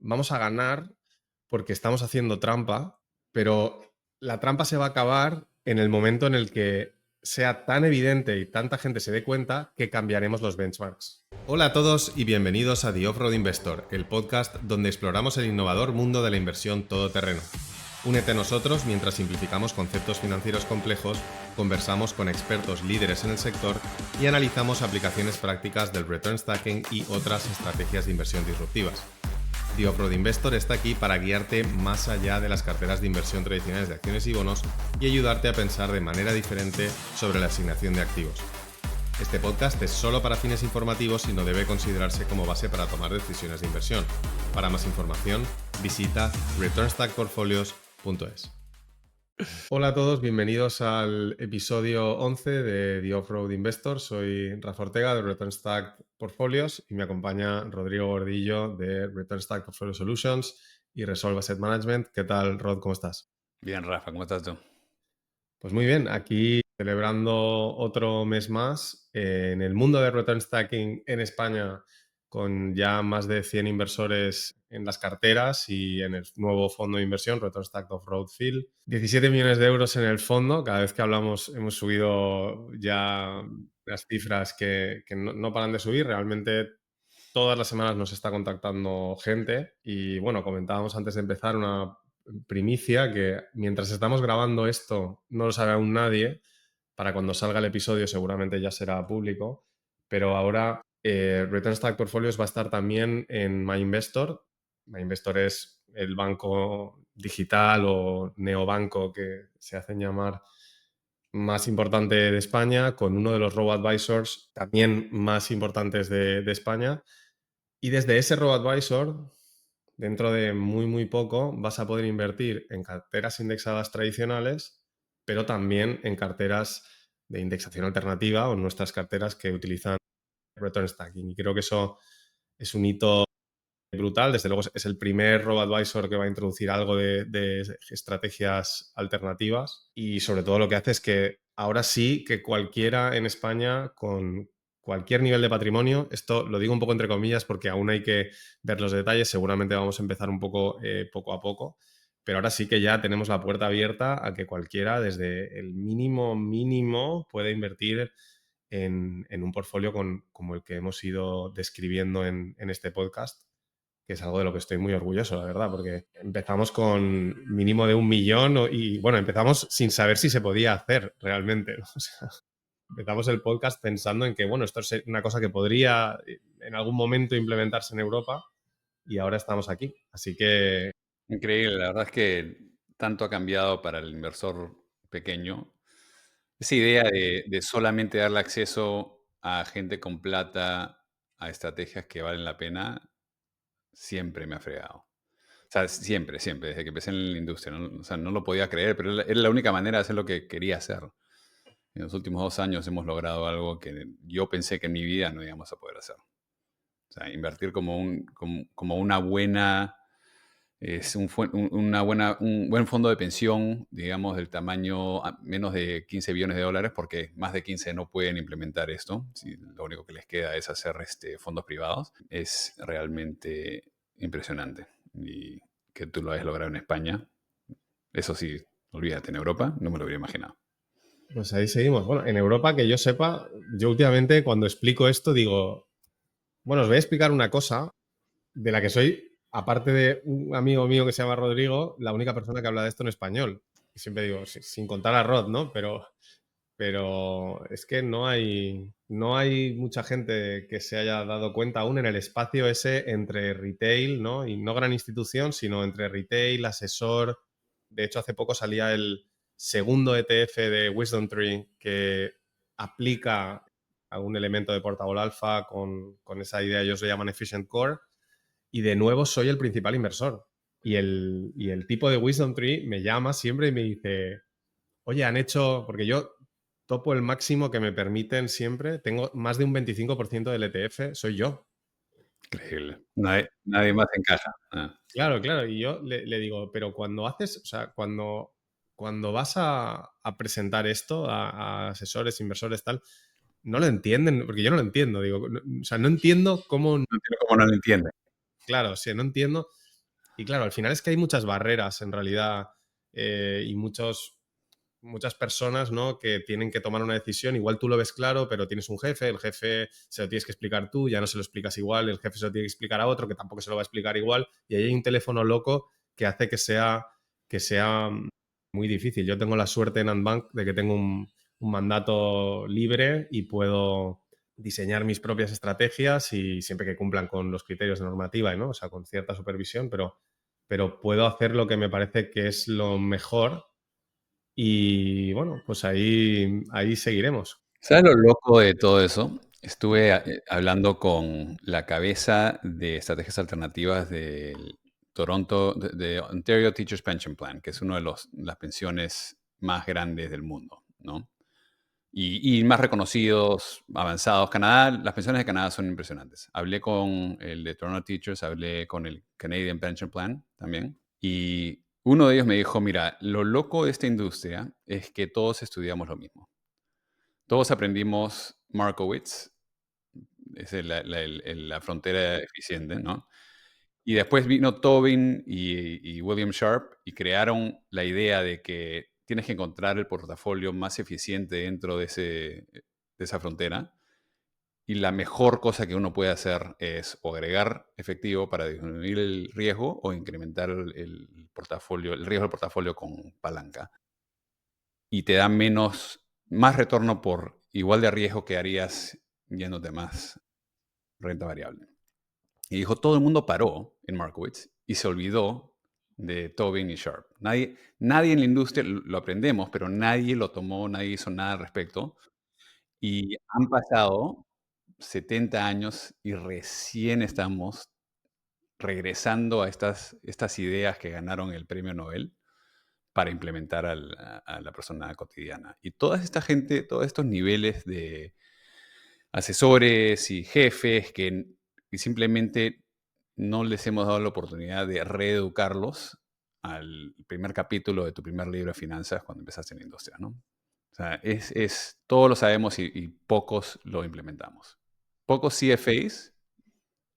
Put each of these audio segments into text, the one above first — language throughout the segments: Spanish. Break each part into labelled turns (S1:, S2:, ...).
S1: vamos a ganar porque estamos haciendo trampa, pero la trampa se va a acabar en el momento en el que sea tan evidente y tanta gente se dé cuenta que cambiaremos los benchmarks. Hola a todos y bienvenidos a The Off-Road Investor, el podcast donde exploramos el innovador mundo de la inversión todoterreno. Únete a nosotros mientras simplificamos conceptos financieros complejos, conversamos con expertos líderes en el sector y analizamos aplicaciones prácticas del return stacking y otras estrategias de inversión disruptivas. The Off-Road Investor está aquí para guiarte más allá de las carteras de inversión tradicionales de acciones y bonos y ayudarte a pensar de manera diferente sobre la asignación de activos. Este podcast es solo para fines informativos y no debe considerarse como base para tomar decisiones de inversión. Para más información, visita returnstackportfolios.es. Hola a todos, bienvenidos al episodio 11 de The Off-Road Investor. Soy Rafa Ortega de Return Stack Portfolios y me acompaña Rodrigo Gordillo de Return Stack Portfolio Solutions y Resolve Asset Management. ¿Qué tal, Rod? ¿Cómo estás?
S2: Bien, Rafa, ¿cómo estás tú?
S1: Pues muy bien, aquí celebrando otro mes más en el mundo de return stacking en España, con ya más de 100 inversores en las carteras y en el nuevo fondo de inversión, Return Stack Off-Road Field. 17 millones de euros en el fondo. Cada vez que hablamos hemos subido ya las cifras que no paran de subir. Realmente todas las semanas nos está contactando gente y bueno, comentábamos antes de empezar una primicia que mientras estamos grabando esto no lo sabe aún nadie. Para cuando salga el episodio seguramente ya será público, pero ahora Return Stack Portfolios va a estar también en MyInvestor. MyInvestor es el banco digital o neobanco que se hacen llamar más importante de España, con uno de los robo-advisors también más importantes de España. Y desde ese robo-advisor, dentro de muy poco, vas a poder invertir en carteras indexadas tradicionales, pero también en carteras de indexación alternativa o en nuestras carteras que utilizan return stacking. Y creo que eso es un hito brutal. Desde luego es el primer robo-advisor que va a introducir algo de estrategias alternativas y sobre todo lo que hace es que ahora sí que cualquiera en España con cualquier nivel de patrimonio, esto lo digo un poco entre comillas porque aún hay que ver los detalles, seguramente vamos a empezar un poco poco a poco, pero ahora sí que ya tenemos la puerta abierta a que cualquiera desde el mínimo puede invertir en un portfolio como el que hemos ido describiendo en este podcast, que es algo de lo que estoy muy orgulloso, la verdad, porque empezamos con mínimo de 1 millón y, bueno, empezamos sin saber si se podía hacer realmente, ¿no? O sea, empezamos el podcast pensando en que, bueno, esto es una cosa que podría en algún momento implementarse en Europa y ahora estamos aquí. Así que,
S2: Increíble, la verdad es que tanto ha cambiado para el inversor pequeño. Esa idea de solamente darle acceso a gente con plata a estrategias que valen la pena, siempre me ha fregado. O sea, siempre, desde que empecé en la industria, ¿no? O sea, no lo podía creer, pero era la única manera de hacer lo que quería hacer. En los últimos 2 años hemos logrado algo que yo pensé que en mi vida no íbamos a poder hacer. O sea, invertir como una buena. Es un buen fondo de pensión, digamos, del tamaño menos de 15 billones de dólares, porque más de 15 no pueden implementar esto. Si lo único que les queda es hacer fondos privados. Es realmente impresionante. Y que tú lo hayas logrado en España, eso sí, olvídate, en Europa no me lo hubiera imaginado.
S1: pues ahí seguimos. Bueno, en Europa, que yo sepa, yo últimamente cuando explico esto digo, bueno, os voy a explicar una cosa de la que soy, aparte de un amigo mío que se llama Rodrigo, la única persona que habla de esto en español. Y siempre digo, sin contar a Rod, ¿no? Pero es que no hay mucha gente que se haya dado cuenta aún en el espacio ese entre retail, ¿no? Y no gran institución, sino entre retail, asesor. De hecho, hace poco salía el segundo ETF de Wisdom Tree que aplica algún elemento de portable alfa con esa idea, ellos lo llaman Efficient Core. Y de nuevo soy el principal inversor. Y el tipo de Wisdom Tree me llama siempre y me dice, oye, han hecho, porque yo topo el máximo que me permiten siempre, tengo más de un 25% del ETF, soy yo.
S2: Increíble. Nadie más encaja.
S1: Claro, claro. Y yo le digo, pero cuando haces, o sea, cuando vas a presentar esto a asesores, inversores, tal, no lo entienden, porque yo no lo entiendo. Digo, o sea, no entiendo cómo,
S2: No entiendo cómo no lo entiende.
S1: claro, o sea, no entiendo. Y claro, al final es que hay muchas barreras en realidad y muchas personas, ¿no? Que tienen que tomar una decisión. Igual tú lo ves claro, pero tienes un jefe, el jefe se lo tienes que explicar tú, ya no se lo explicas igual, el jefe se lo tiene que explicar a otro, que tampoco se lo va a explicar igual, y ahí hay un teléfono loco que hace que sea muy difícil. Yo tengo la suerte en Antbank de que tengo un mandato libre y puedo diseñar mis propias estrategias y siempre que cumplan con los criterios de normativa, ¿no? O sea, con cierta supervisión, pero puedo hacer lo que me parece que es lo mejor y bueno, pues ahí seguiremos.
S2: ¿Sabes lo loco de todo eso? Estuve hablando con la cabeza de estrategias alternativas del Toronto, de Ontario Teachers Pension Plan, que es uno de las pensiones más grandes del mundo, ¿no? Y más reconocidos, avanzados. Canadá, las pensiones de Canadá son impresionantes. Hablé con el de Toronto Teachers, hablé con el Canadian Pension Plan también. Y uno de ellos me dijo, mira, lo loco de esta industria es que todos estudiamos lo mismo. Todos aprendimos Markowitz, es la frontera eficiente, ¿no? Y después vino Tobin y William Sharp y crearon la idea de que tienes que encontrar el portafolio más eficiente dentro de esa frontera. Y la mejor cosa que uno puede hacer es o agregar efectivo para disminuir el riesgo o incrementar el portafolio, el riesgo del portafolio con palanca. Y te da más retorno por igual de riesgo que harías yéndote más renta variable. Y dijo, todo el mundo paró en Markowitz y se olvidó de Tobin y Sharp. Nadie en la industria lo aprendemos, pero nadie lo tomó, nadie hizo nada al respecto. Y han pasado 70 años y recién estamos regresando a estas ideas que ganaron el premio Nobel para implementar a la persona cotidiana. Y toda esta gente, todos estos niveles de asesores y jefes que simplemente no les hemos dado la oportunidad de reeducarlos al primer capítulo de tu primer libro de finanzas cuando empezaste en la industria, ¿no? O sea, todos lo sabemos y pocos lo implementamos. Pocos CFAs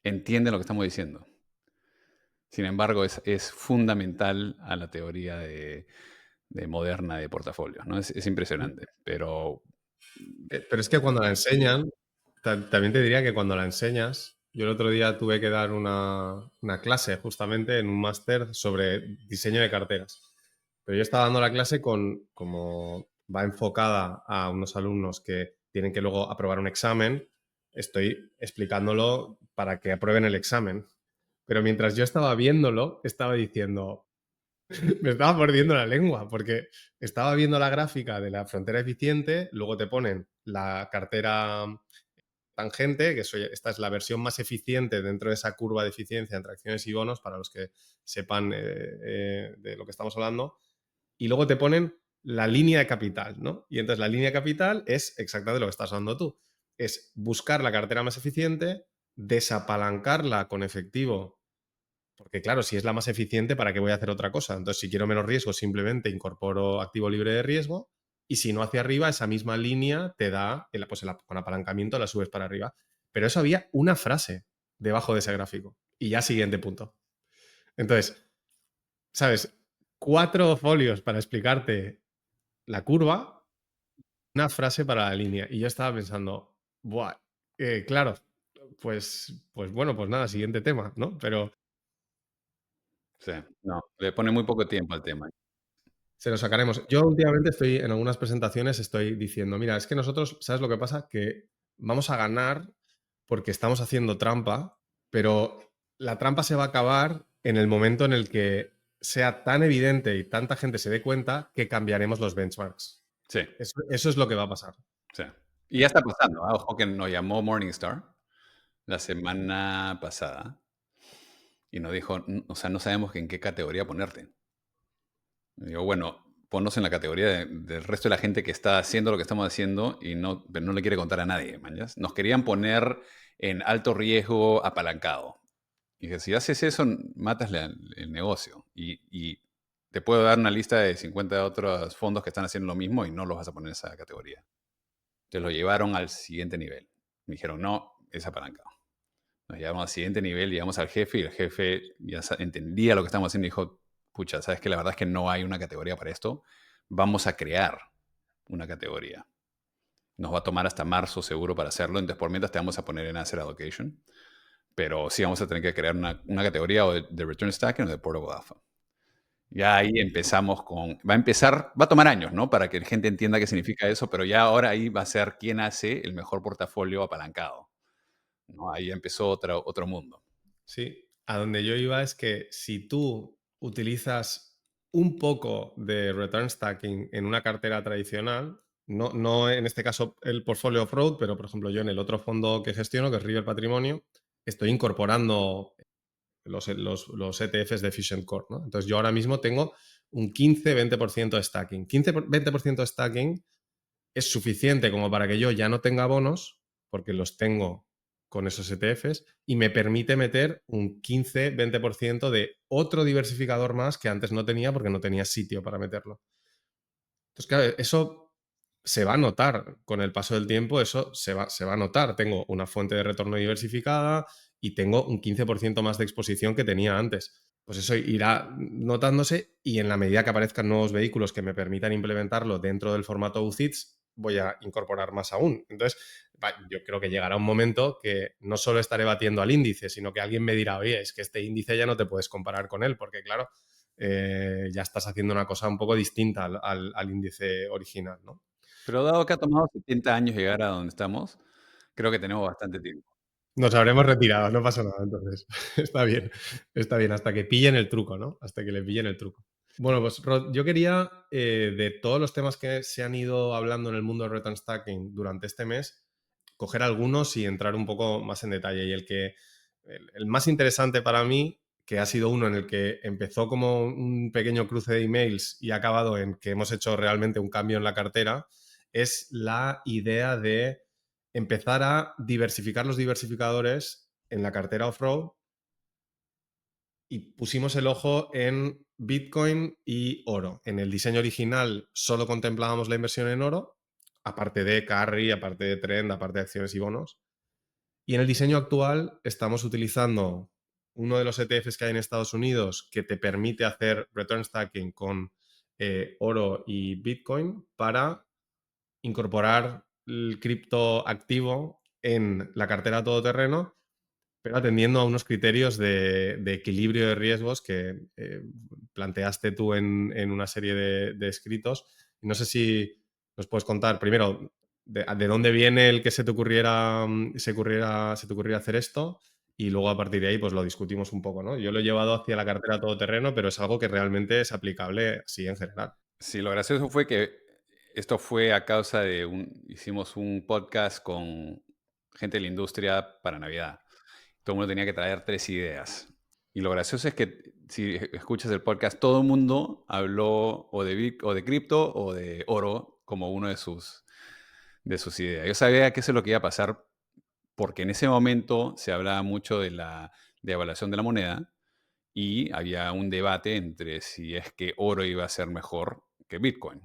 S2: entienden lo que estamos diciendo. Sin embargo, es fundamental a la teoría de moderna de portafolios, ¿no? Es impresionante, pero
S1: Pero es que cuando la enseñan, también te diría que cuando la enseñas, yo el otro día tuve que dar una clase justamente en un máster sobre diseño de carteras. Pero yo estaba dando la clase como va enfocada a unos alumnos que tienen que luego aprobar un examen, estoy explicándolo para que aprueben el examen. Pero mientras yo estaba viéndolo, estaba diciendo, me estaba mordiendo la lengua porque estaba viendo la gráfica de la frontera eficiente, luego te ponen la cartera tangente, esta es la versión más eficiente dentro de esa curva de eficiencia entre acciones y bonos, para los que sepan de lo que estamos hablando, y luego te ponen la línea de capital, ¿no? Y entonces la línea de capital es exactamente lo que estás hablando tú, es buscar la cartera más eficiente, desapalancarla con efectivo. Porque claro, si es la más eficiente, ¿para qué voy a hacer otra cosa? Entonces, si quiero menos riesgo, simplemente incorporo activo libre de riesgo. Y si no hacia arriba, esa misma línea te da, con apalancamiento la subes para arriba. Pero eso había una frase debajo de ese gráfico. Y ya siguiente punto. Entonces, ¿sabes? 4 folios para explicarte la curva, una frase para la línea. Y yo estaba pensando, buah, claro, pues bueno, pues nada, siguiente tema, ¿no? Pero
S2: sí, no, le pone muy poco tiempo al tema.
S1: se lo sacaremos. Yo últimamente estoy en algunas presentaciones, estoy diciendo, mira, es que nosotros, ¿sabes lo que pasa? Que vamos a ganar porque estamos haciendo trampa, pero la trampa se va a acabar en el momento en el que sea tan evidente y tanta gente se dé cuenta que cambiaremos los benchmarks.
S2: Sí,
S1: Eso es lo que va a pasar.
S2: sí. Y ya está pasando, ¿ah? Ojo que nos llamó Morningstar la semana pasada y nos dijo, o sea, no sabemos en qué categoría ponerte. Y digo, bueno, ponnos en la categoría del resto de la gente que está haciendo lo que estamos haciendo y pero no le quiere contar a nadie, mañas. Nos querían poner en alto riesgo apalancado. Y dije, si haces eso, matas el negocio. Y te puedo dar una lista de 50 otros fondos que están haciendo lo mismo y no los vas a poner en esa categoría. Te lo llevaron al siguiente nivel. Me dijeron, no, es apalancado. Nos llevamos al siguiente nivel, llegamos al jefe y el jefe ya entendía lo que estábamos haciendo y dijo, pucha, sabes que la verdad es que no hay una categoría para esto, vamos a crear una categoría. Nos va a tomar hasta marzo seguro para hacerlo, entonces por mientras te vamos a poner en Asset Allocation, pero sí vamos a tener que crear una categoría o de Return Stacking o de Portable Alpha. Ya ahí empezamos va a tomar años, ¿no? Para que la gente entienda qué significa eso, pero ya ahora ahí va a ser quién hace el mejor portafolio apalancado, ¿no? Ahí empezó otro mundo.
S1: Sí, a donde yo iba es que si tú utilizas un poco de return stacking en una cartera tradicional, no en este caso el portfolio off-road, pero por ejemplo yo en el otro fondo que gestiono, que es River Patrimonio, estoy incorporando los ETFs de Efficient Core, ¿no? Entonces yo ahora mismo tengo un 15-20% de stacking. 15-20% de stacking es suficiente como para que yo ya no tenga bonos, porque los tengo con esos ETFs, y me permite meter un 15-20% de otro diversificador más que antes no tenía porque no tenía sitio para meterlo. Entonces, claro, eso se va a notar con el paso del tiempo, eso se va a notar. Tengo una fuente de retorno diversificada y tengo un 15% más de exposición que tenía antes. Pues eso irá notándose y en la medida que aparezcan nuevos vehículos que me permitan implementarlo dentro del formato UCITS, voy a incorporar más aún. Entonces, yo creo que llegará un momento que no solo estaré batiendo al índice, sino que alguien me dirá, oye, es que este índice ya no te puedes comparar con él, porque claro, ya estás haciendo una cosa un poco distinta al índice original, ¿no?
S2: Pero dado que ha tomado 70 años llegar a donde estamos, creo que tenemos bastante tiempo.
S1: Nos habremos retirado, no pasa nada, entonces. Está bien, hasta que pillen el truco, ¿no? Hasta que le pillen el truco. Bueno, pues Rod, yo quería, de todos los temas que se han ido hablando en el mundo del return stacking durante este mes, coger algunos y entrar un poco más en detalle. Y el más interesante para mí, que ha sido uno en el que empezó como un pequeño cruce de emails y ha acabado en que hemos hecho realmente un cambio en la cartera, es la idea de empezar a diversificar los diversificadores en la cartera off-road y pusimos el ojo en Bitcoin y oro. En el diseño original solo contemplábamos la inversión en oro, aparte de carry, aparte de trend, aparte de acciones y bonos. Y en el diseño actual estamos utilizando uno de los ETFs que hay en Estados Unidos que te permite hacer return stacking con oro y Bitcoin para incorporar el cripto activo en la cartera todoterreno, pero atendiendo a unos criterios de equilibrio de riesgos que planteaste tú en una serie de escritos. Y no sé si nos puedes contar primero de dónde viene el que se te ocurriera hacer esto y luego a partir de ahí pues lo discutimos un poco, ¿no? Yo lo he llevado hacia la cartera todoterreno, pero es algo que realmente es aplicable así en general.
S2: Sí, lo gracioso fue que esto fue a causa de hicimos un podcast con gente de la industria para Navidad. Todo el mundo tenía que traer 3 ideas. Y lo gracioso es que si escuchas el podcast, todo el mundo habló o de cripto o de oro como uno de sus ideas. Yo sabía que eso es lo que iba a pasar porque en ese momento se hablaba mucho de la devaluación de la moneda y había un debate entre si es que oro iba a ser mejor que Bitcoin.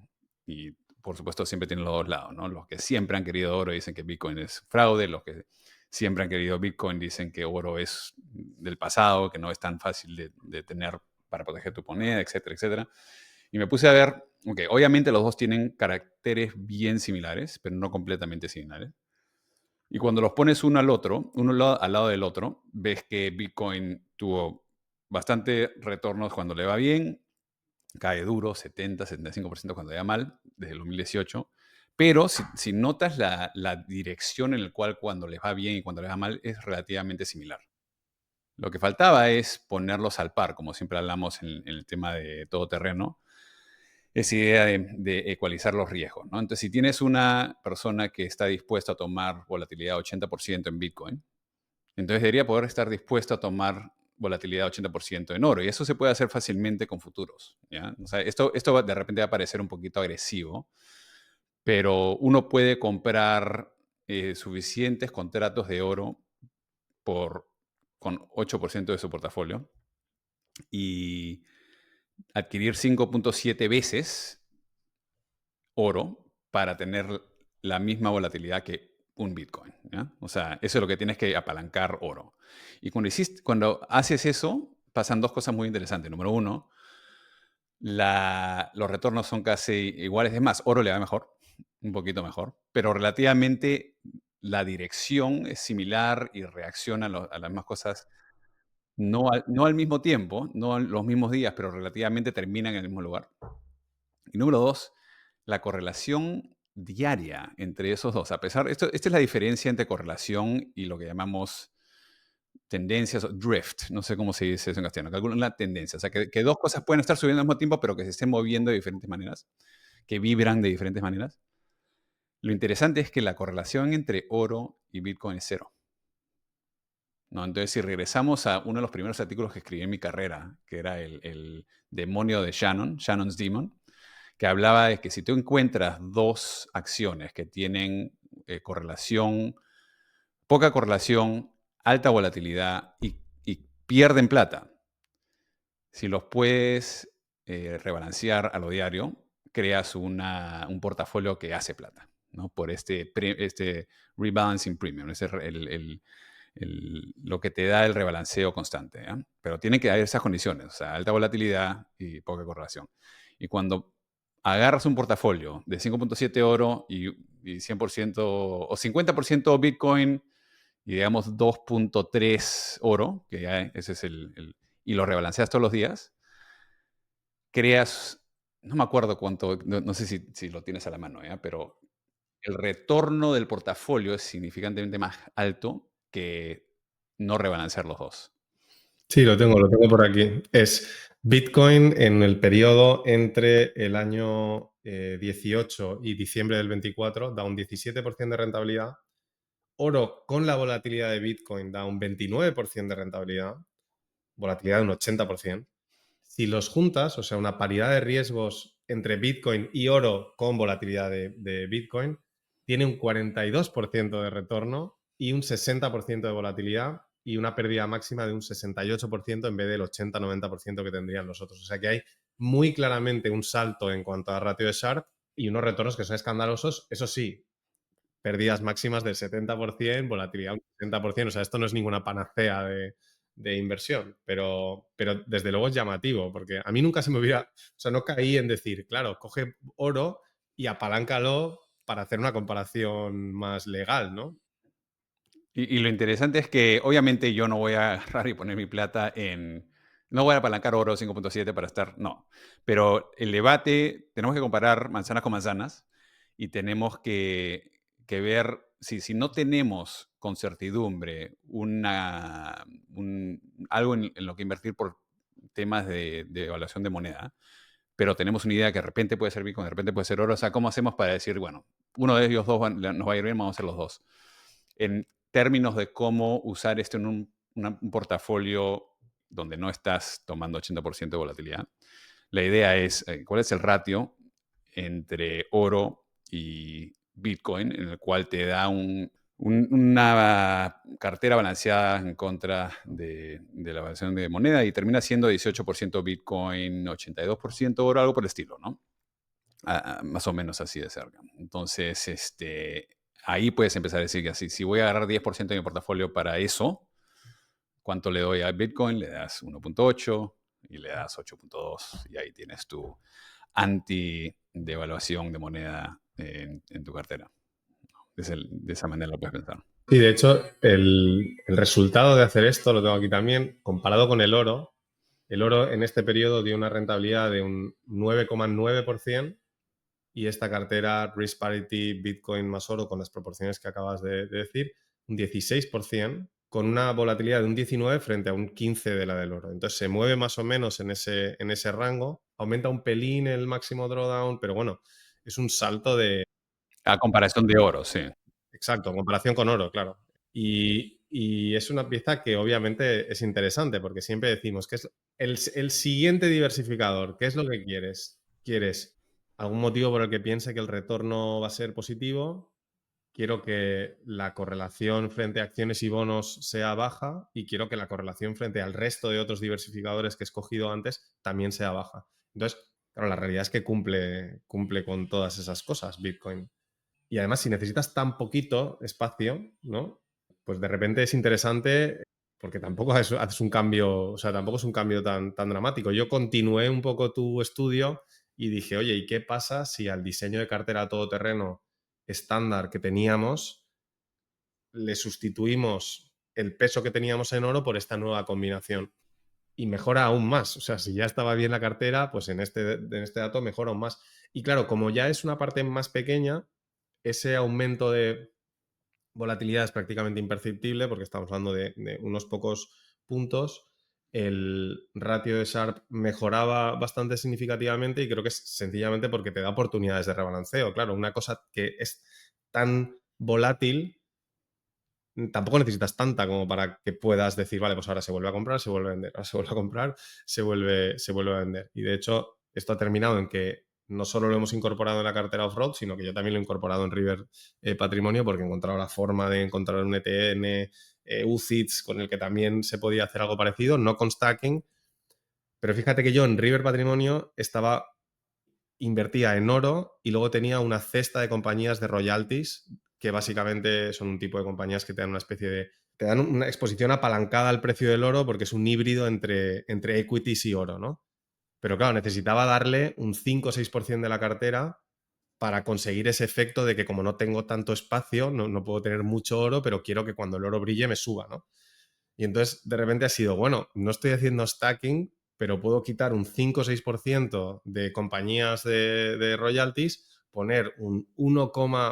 S2: Y por supuesto siempre tienen los dos lados, ¿no? Los que siempre han querido oro dicen que Bitcoin es fraude, los que siempre han querido Bitcoin dicen que oro es del pasado, que no es tan fácil de tener para proteger tu moneda, etcétera, etcétera. Y me puse a ver, ok, obviamente los dos tienen caracteres bien similares, pero no completamente similares. Y cuando los pones uno al otro, al lado del otro, ves que Bitcoin tuvo bastante retornos cuando le va bien, cae duro, 70-75% cuando le va mal, desde el 2018. Pero si notas la dirección en la cual cuando les va bien y cuando les va mal es relativamente similar. Lo que faltaba es ponerlos al par, como siempre hablamos en el tema de todoterreno, esa idea de ecualizar los riesgos, ¿no? Entonces, si tienes una persona que está dispuesta a tomar volatilidad 80% en Bitcoin, entonces debería poder estar dispuesto a tomar volatilidad 80% en oro. Y eso se puede hacer fácilmente con futuros, ¿ya? O sea, esto de repente va a parecer un poquito agresivo, pero uno puede comprar suficientes contratos de oro con 8% de su portafolio y adquirir 5.7 veces oro para tener la misma volatilidad que un Bitcoin, ¿ya? O sea, eso es lo que tienes que apalancar oro. Y cuando haces eso, pasan dos cosas muy interesantes. Número uno, los retornos son casi iguales. Es más, oro le va mejor, un poquito mejor, pero relativamente la dirección es similar y reacciona a las mismas cosas, no al mismo tiempo, no en los mismos días, pero relativamente terminan en el mismo lugar. Y número dos, la correlación diaria entre esos dos. Esta es la diferencia entre correlación y lo que llamamos tendencias o drift. No sé cómo se dice eso en castellano. Calculan una tendencia. O sea, que dos cosas pueden estar subiendo al mismo tiempo, pero que se estén moviendo de diferentes maneras, que vibran de diferentes maneras. Lo interesante es que la correlación entre oro y Bitcoin es cero, ¿no? Entonces, si regresamos a uno de los primeros artículos que escribí en mi carrera, que era el demonio de Shannon, Shannon's Demon, que hablaba de que si tú encuentras dos acciones que tienen correlación, poca correlación, alta volatilidad y pierden plata, si los puedes rebalancear a lo diario, creas un portafolio que hace plata, ¿no? Por este rebalancing premium, lo que te da el rebalanceo constante, ¿ya? Pero tienen que haber esas condiciones, o sea, alta volatilidad y poca correlación. Y cuando agarras un portafolio de 5.7 oro y 100% o 50% Bitcoin y digamos 2.3 oro, que ya ese es y lo rebalanceas todos los días, creas, no me acuerdo cuánto, no sé si lo tienes a la mano, ¿ya? Pero el retorno del portafolio es significantemente más alto que no rebalancear los dos.
S1: Sí, lo tengo por aquí. Es Bitcoin en el periodo entre el año 18 y diciembre del 24 da un 17% de rentabilidad. Oro con la volatilidad de Bitcoin da un 29% de rentabilidad, volatilidad de un 80%. Si los juntas, o sea, una paridad de riesgos entre Bitcoin y oro con volatilidad de Bitcoin, tiene un 42% de retorno y un 60% de volatilidad y una pérdida máxima de un 68% en vez del 80-90% que tendrían los otros. O sea que hay muy claramente un salto en cuanto a ratio de Sharpe y unos retornos que son escandalosos. Eso sí, pérdidas máximas del 70%, volatilidad un 60%. O sea, esto no es ninguna panacea de inversión, pero desde luego es llamativo, porque a mí nunca se me hubiera, o sea, no caí en decir, claro, coge oro y apaláncalo para hacer una comparación más legal, ¿no?
S2: Y lo interesante es que obviamente yo no voy a agarrar y poner mi plata no voy a apalancar oro 5.7 para estar, no. Pero el debate, tenemos que comparar manzanas con manzanas y tenemos que ver si no tenemos con certidumbre algo en lo que invertir por temas de evaluación de moneda, pero tenemos una idea que de repente puede ser Bitcoin, de repente puede ser oro. O sea, ¿cómo hacemos para decir, bueno, uno de ellos dos nos va a ir bien, vamos a hacer los dos? En términos de cómo usar esto en un portafolio donde no estás tomando 80% de volatilidad, la idea es, ¿cuál es el ratio entre oro y Bitcoin, en el cual te da una cartera balanceada en contra de la variación de moneda y termina siendo 18% Bitcoin, 82% oro, algo por el estilo, ¿no? Más o menos así de cerca. Entonces, ahí puedes empezar a decir que así, si voy a agarrar 10% de mi portafolio para eso, ¿cuánto le doy a Bitcoin? Le das 1.8 y le das 8.2 y ahí tienes tu anti-devaluación de moneda en tu cartera. De esa manera lo puedes pensar.
S1: Y de hecho, el resultado de hacer esto, lo tengo aquí también, comparado con el oro en este periodo dio una rentabilidad de un 9,9% y esta cartera Risk Parity Bitcoin más oro con las proporciones que acabas de decir, un 16% con una volatilidad de un 19 frente a un 15 de la del oro. Entonces se mueve más o menos en ese rango, aumenta un pelín el máximo drawdown, pero bueno, es un salto de...
S2: A comparación de oro, sí.
S1: Exacto, en comparación con oro, claro. Y es una pieza que obviamente es interesante porque siempre decimos que es el siguiente diversificador. ¿Qué es lo que quieres? ¿Quieres algún motivo por el que piense que el retorno va a ser positivo? Quiero que la correlación frente a acciones y bonos sea baja y quiero que la correlación frente al resto de otros diversificadores que he escogido antes también sea baja. Entonces, claro, la realidad es que cumple con todas esas cosas Bitcoin. Y además, si necesitas tan poquito espacio, ¿no? Pues de repente es interesante porque tampoco haces un cambio, o sea, tampoco es un cambio tan dramático. Yo continué un poco tu estudio y dije, oye, ¿y qué pasa si al diseño de cartera todoterreno estándar que teníamos le sustituimos el peso que teníamos en oro por esta nueva combinación? Y mejora aún más. O sea, si ya estaba bien la cartera, pues en este dato mejora aún más. Y claro, como ya es una parte más pequeña, ese aumento de volatilidad es prácticamente imperceptible porque estamos hablando de unos pocos puntos. El ratio de Sharp mejoraba bastante significativamente y creo que es sencillamente porque te da oportunidades de rebalanceo. Claro, una cosa que es tan volátil tampoco necesitas tanta como para que puedas decir, vale, pues ahora se vuelve a comprar, se vuelve a vender, ahora se vuelve a comprar, se vuelve a vender. Y de hecho, esto ha terminado en que no solo lo hemos incorporado en la cartera off-road, sino que yo también lo he incorporado en River Patrimonio porque he encontrado la forma de encontrar un ETN, UCITS, con el que también se podía hacer algo parecido, no con stacking. Pero fíjate que yo en River Patrimonio invertía en oro y luego tenía una cesta de compañías de royalties, que básicamente son un tipo de compañías que te dan una especie de... Te dan una exposición apalancada al precio del oro porque es un híbrido entre equities y oro, ¿no? Pero claro, necesitaba darle un 5 o 6% de la cartera para conseguir ese efecto de que como no tengo tanto espacio, no puedo tener mucho oro, pero quiero que cuando el oro brille me suba, ¿no? Y entonces de repente ha sido, bueno, no estoy haciendo stacking, pero puedo quitar un 5 o 6% de compañías de royalties, poner un 1,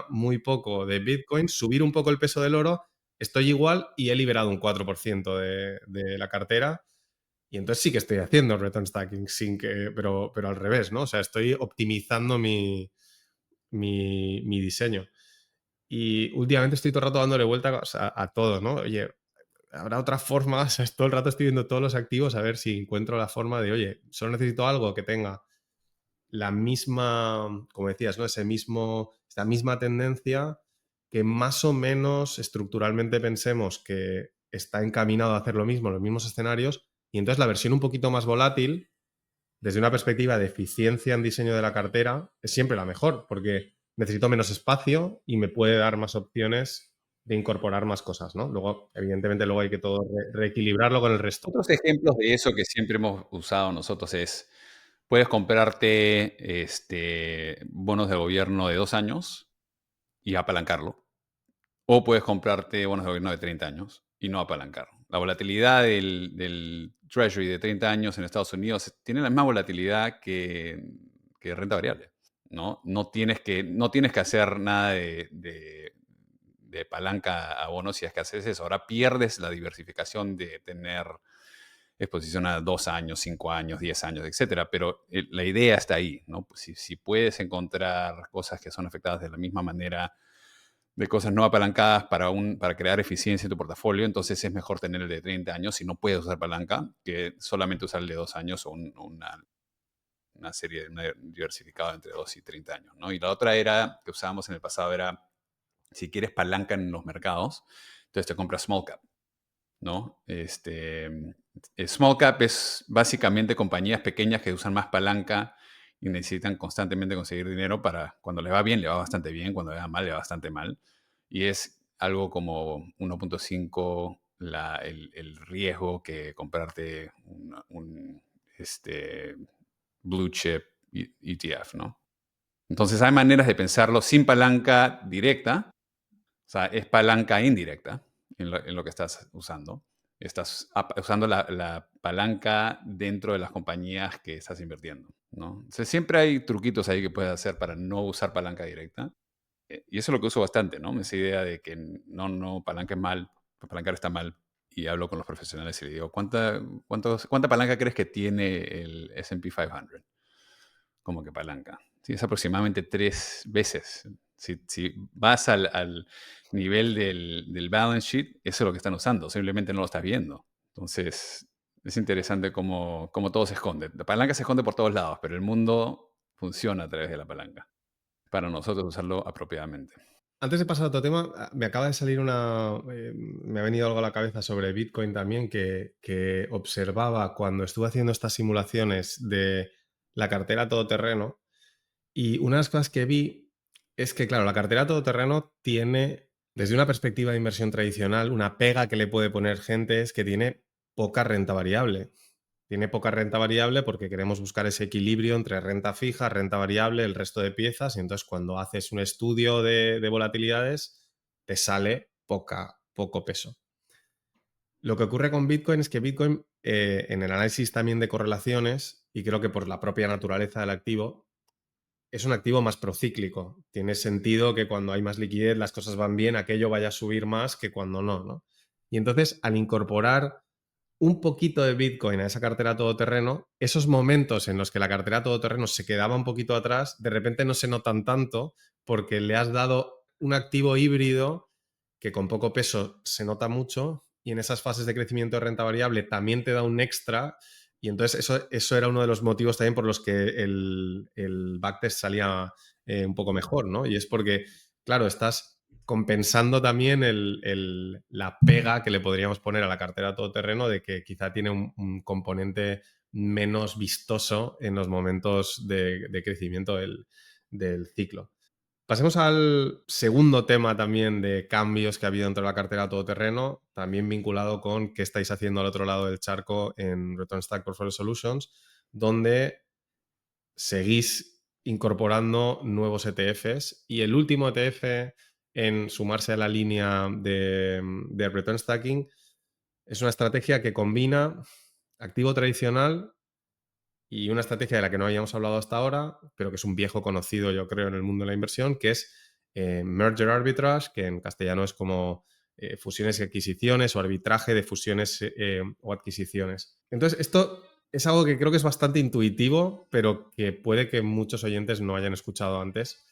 S1: muy poco de Bitcoin, subir un poco el peso del oro, estoy igual y he liberado un 4% de la cartera. Y entonces sí que estoy haciendo return stacking, pero al revés, ¿no? O sea, estoy optimizando mi diseño. Y últimamente estoy todo el rato dándole vuelta a todo, ¿no? Oye, habrá otra forma, o sea, todo el rato estoy viendo todos los activos a ver si encuentro la forma de, oye, solo necesito algo que tenga la misma, como decías, ¿no? Esa misma tendencia que más o menos estructuralmente pensemos que está encaminado a hacer lo mismo en los mismos escenarios y entonces la versión un poquito más volátil, desde una perspectiva de eficiencia en diseño de la cartera, es siempre la mejor porque necesito menos espacio y me puede dar más opciones de incorporar más cosas, ¿no? Luego, evidentemente, luego hay que todo reequilibrarlo con el resto.
S2: Otros ejemplos de eso que siempre hemos usado nosotros es, puedes comprarte bonos de gobierno de 2 años y apalancarlo, o puedes comprarte bonos de gobierno de 30 años y no apalancarlo. La volatilidad del Treasury de 30 años en Estados Unidos tiene la misma volatilidad que renta variable, ¿no? No tienes que hacer nada de palanca a bonos si es que haces eso. Ahora pierdes la diversificación de tener exposición a 2 años, 5 años, 10 años, etcétera. Pero la idea está ahí, ¿no? Pues si puedes encontrar cosas que son afectadas de la misma manera, de cosas no apalancadas para crear eficiencia en tu portafolio, entonces es mejor tener el de 30 años si no puedes usar palanca que solamente usar el de 2 años o una serie diversificada entre 2 y 30 años, ¿no? Y la otra era, que usábamos en el pasado, era si quieres palanca en los mercados, entonces te compras small cap, ¿no? Small cap es básicamente compañías pequeñas que usan más palanca y necesitan constantemente conseguir dinero para cuando le va bien, le va bastante bien, cuando le va mal, le va bastante mal. Y es algo como 1.5 el riesgo que comprarte un blue chip ETF, ¿no? Entonces hay maneras de pensarlo sin palanca directa, o sea, es palanca indirecta en lo que estás usando. Estás usando la palanca dentro de las compañías que estás invirtiendo, ¿no? Entonces, siempre hay truquitos ahí que puedes hacer para no usar palanca directa. Y eso es lo que uso bastante, ¿no? Esa idea de que no, palanca es mal, palancar está mal. Y hablo con los profesionales y le digo, ¿cuánta palanca crees que tiene el S&P 500? Como que palanca. Sí, es aproximadamente 3 veces. Si vas al nivel del balance sheet, eso es lo que están usando, simplemente no lo estás viendo. Entonces, es interesante cómo todo se esconde. La palanca se esconde por todos lados, pero el mundo funciona a través de la palanca, para nosotros usarlo apropiadamente.
S1: Antes de pasar a otro tema, me acaba de salir me ha venido algo a la cabeza sobre Bitcoin también que observaba cuando estuve haciendo estas simulaciones de la cartera todoterreno y una de las cosas que vi Es que, claro, la cartera todoterreno tiene, desde una perspectiva de inversión tradicional, una pega que le puede poner gente es que tiene poca renta variable. Tiene poca renta variable porque queremos buscar ese equilibrio entre renta fija, renta variable, el resto de piezas, y entonces cuando haces un estudio de volatilidades, te sale poco peso. Lo que ocurre con Bitcoin es que Bitcoin, en el análisis también de correlaciones, y creo que por la propia naturaleza del activo, es un activo más procíclico. Tiene sentido que cuando hay más liquidez, las cosas van bien, aquello vaya a subir más que cuando no, ¿no? Y entonces, al incorporar un poquito de Bitcoin a esa cartera todoterreno, esos momentos en los que la cartera todoterreno se quedaba un poquito atrás, de repente no se notan tanto porque le has dado un activo híbrido que con poco peso se nota mucho y en esas fases de crecimiento de renta variable también te da un extra y entonces eso era uno de los motivos también por los que el backtest salía un poco mejor, ¿no? Y es porque, claro, estás compensando también la pega que le podríamos poner a la cartera todoterreno de que quizá tiene un componente menos vistoso en los momentos de crecimiento del ciclo. Pasemos al segundo tema también de cambios que ha habido dentro de la cartera todoterreno, también vinculado con qué estáis haciendo al otro lado del charco en Return Stack Portfolio Solutions, donde seguís incorporando nuevos ETFs y el último ETF en sumarse a la línea de Return Stacking es una estrategia que combina activo tradicional y una estrategia de la que no habíamos hablado hasta ahora, pero que es un viejo conocido, yo creo, en el mundo de la inversión, que es Merger Arbitrage, que en castellano es como fusiones y adquisiciones o arbitraje de fusiones o adquisiciones. Entonces, esto es algo que creo que es bastante intuitivo, pero que puede que muchos oyentes no hayan escuchado antes.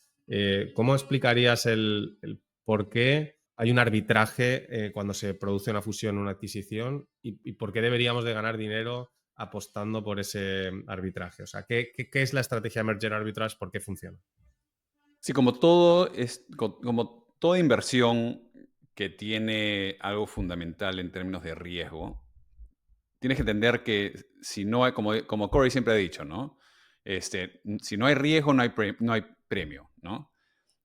S1: ¿Cómo explicarías el por qué hay un arbitraje cuando se produce una fusión o una adquisición y por qué deberíamos de ganar dinero apostando por ese arbitraje? O sea, ¿qué es la estrategia de Merger Arbitrage? ¿Por qué funciona?
S2: Sí, como toda inversión que tiene algo fundamental en términos de riesgo, tienes que entender que si no hay, como Corey siempre ha dicho, ¿no? Si no hay riesgo, no hay premio, ¿no?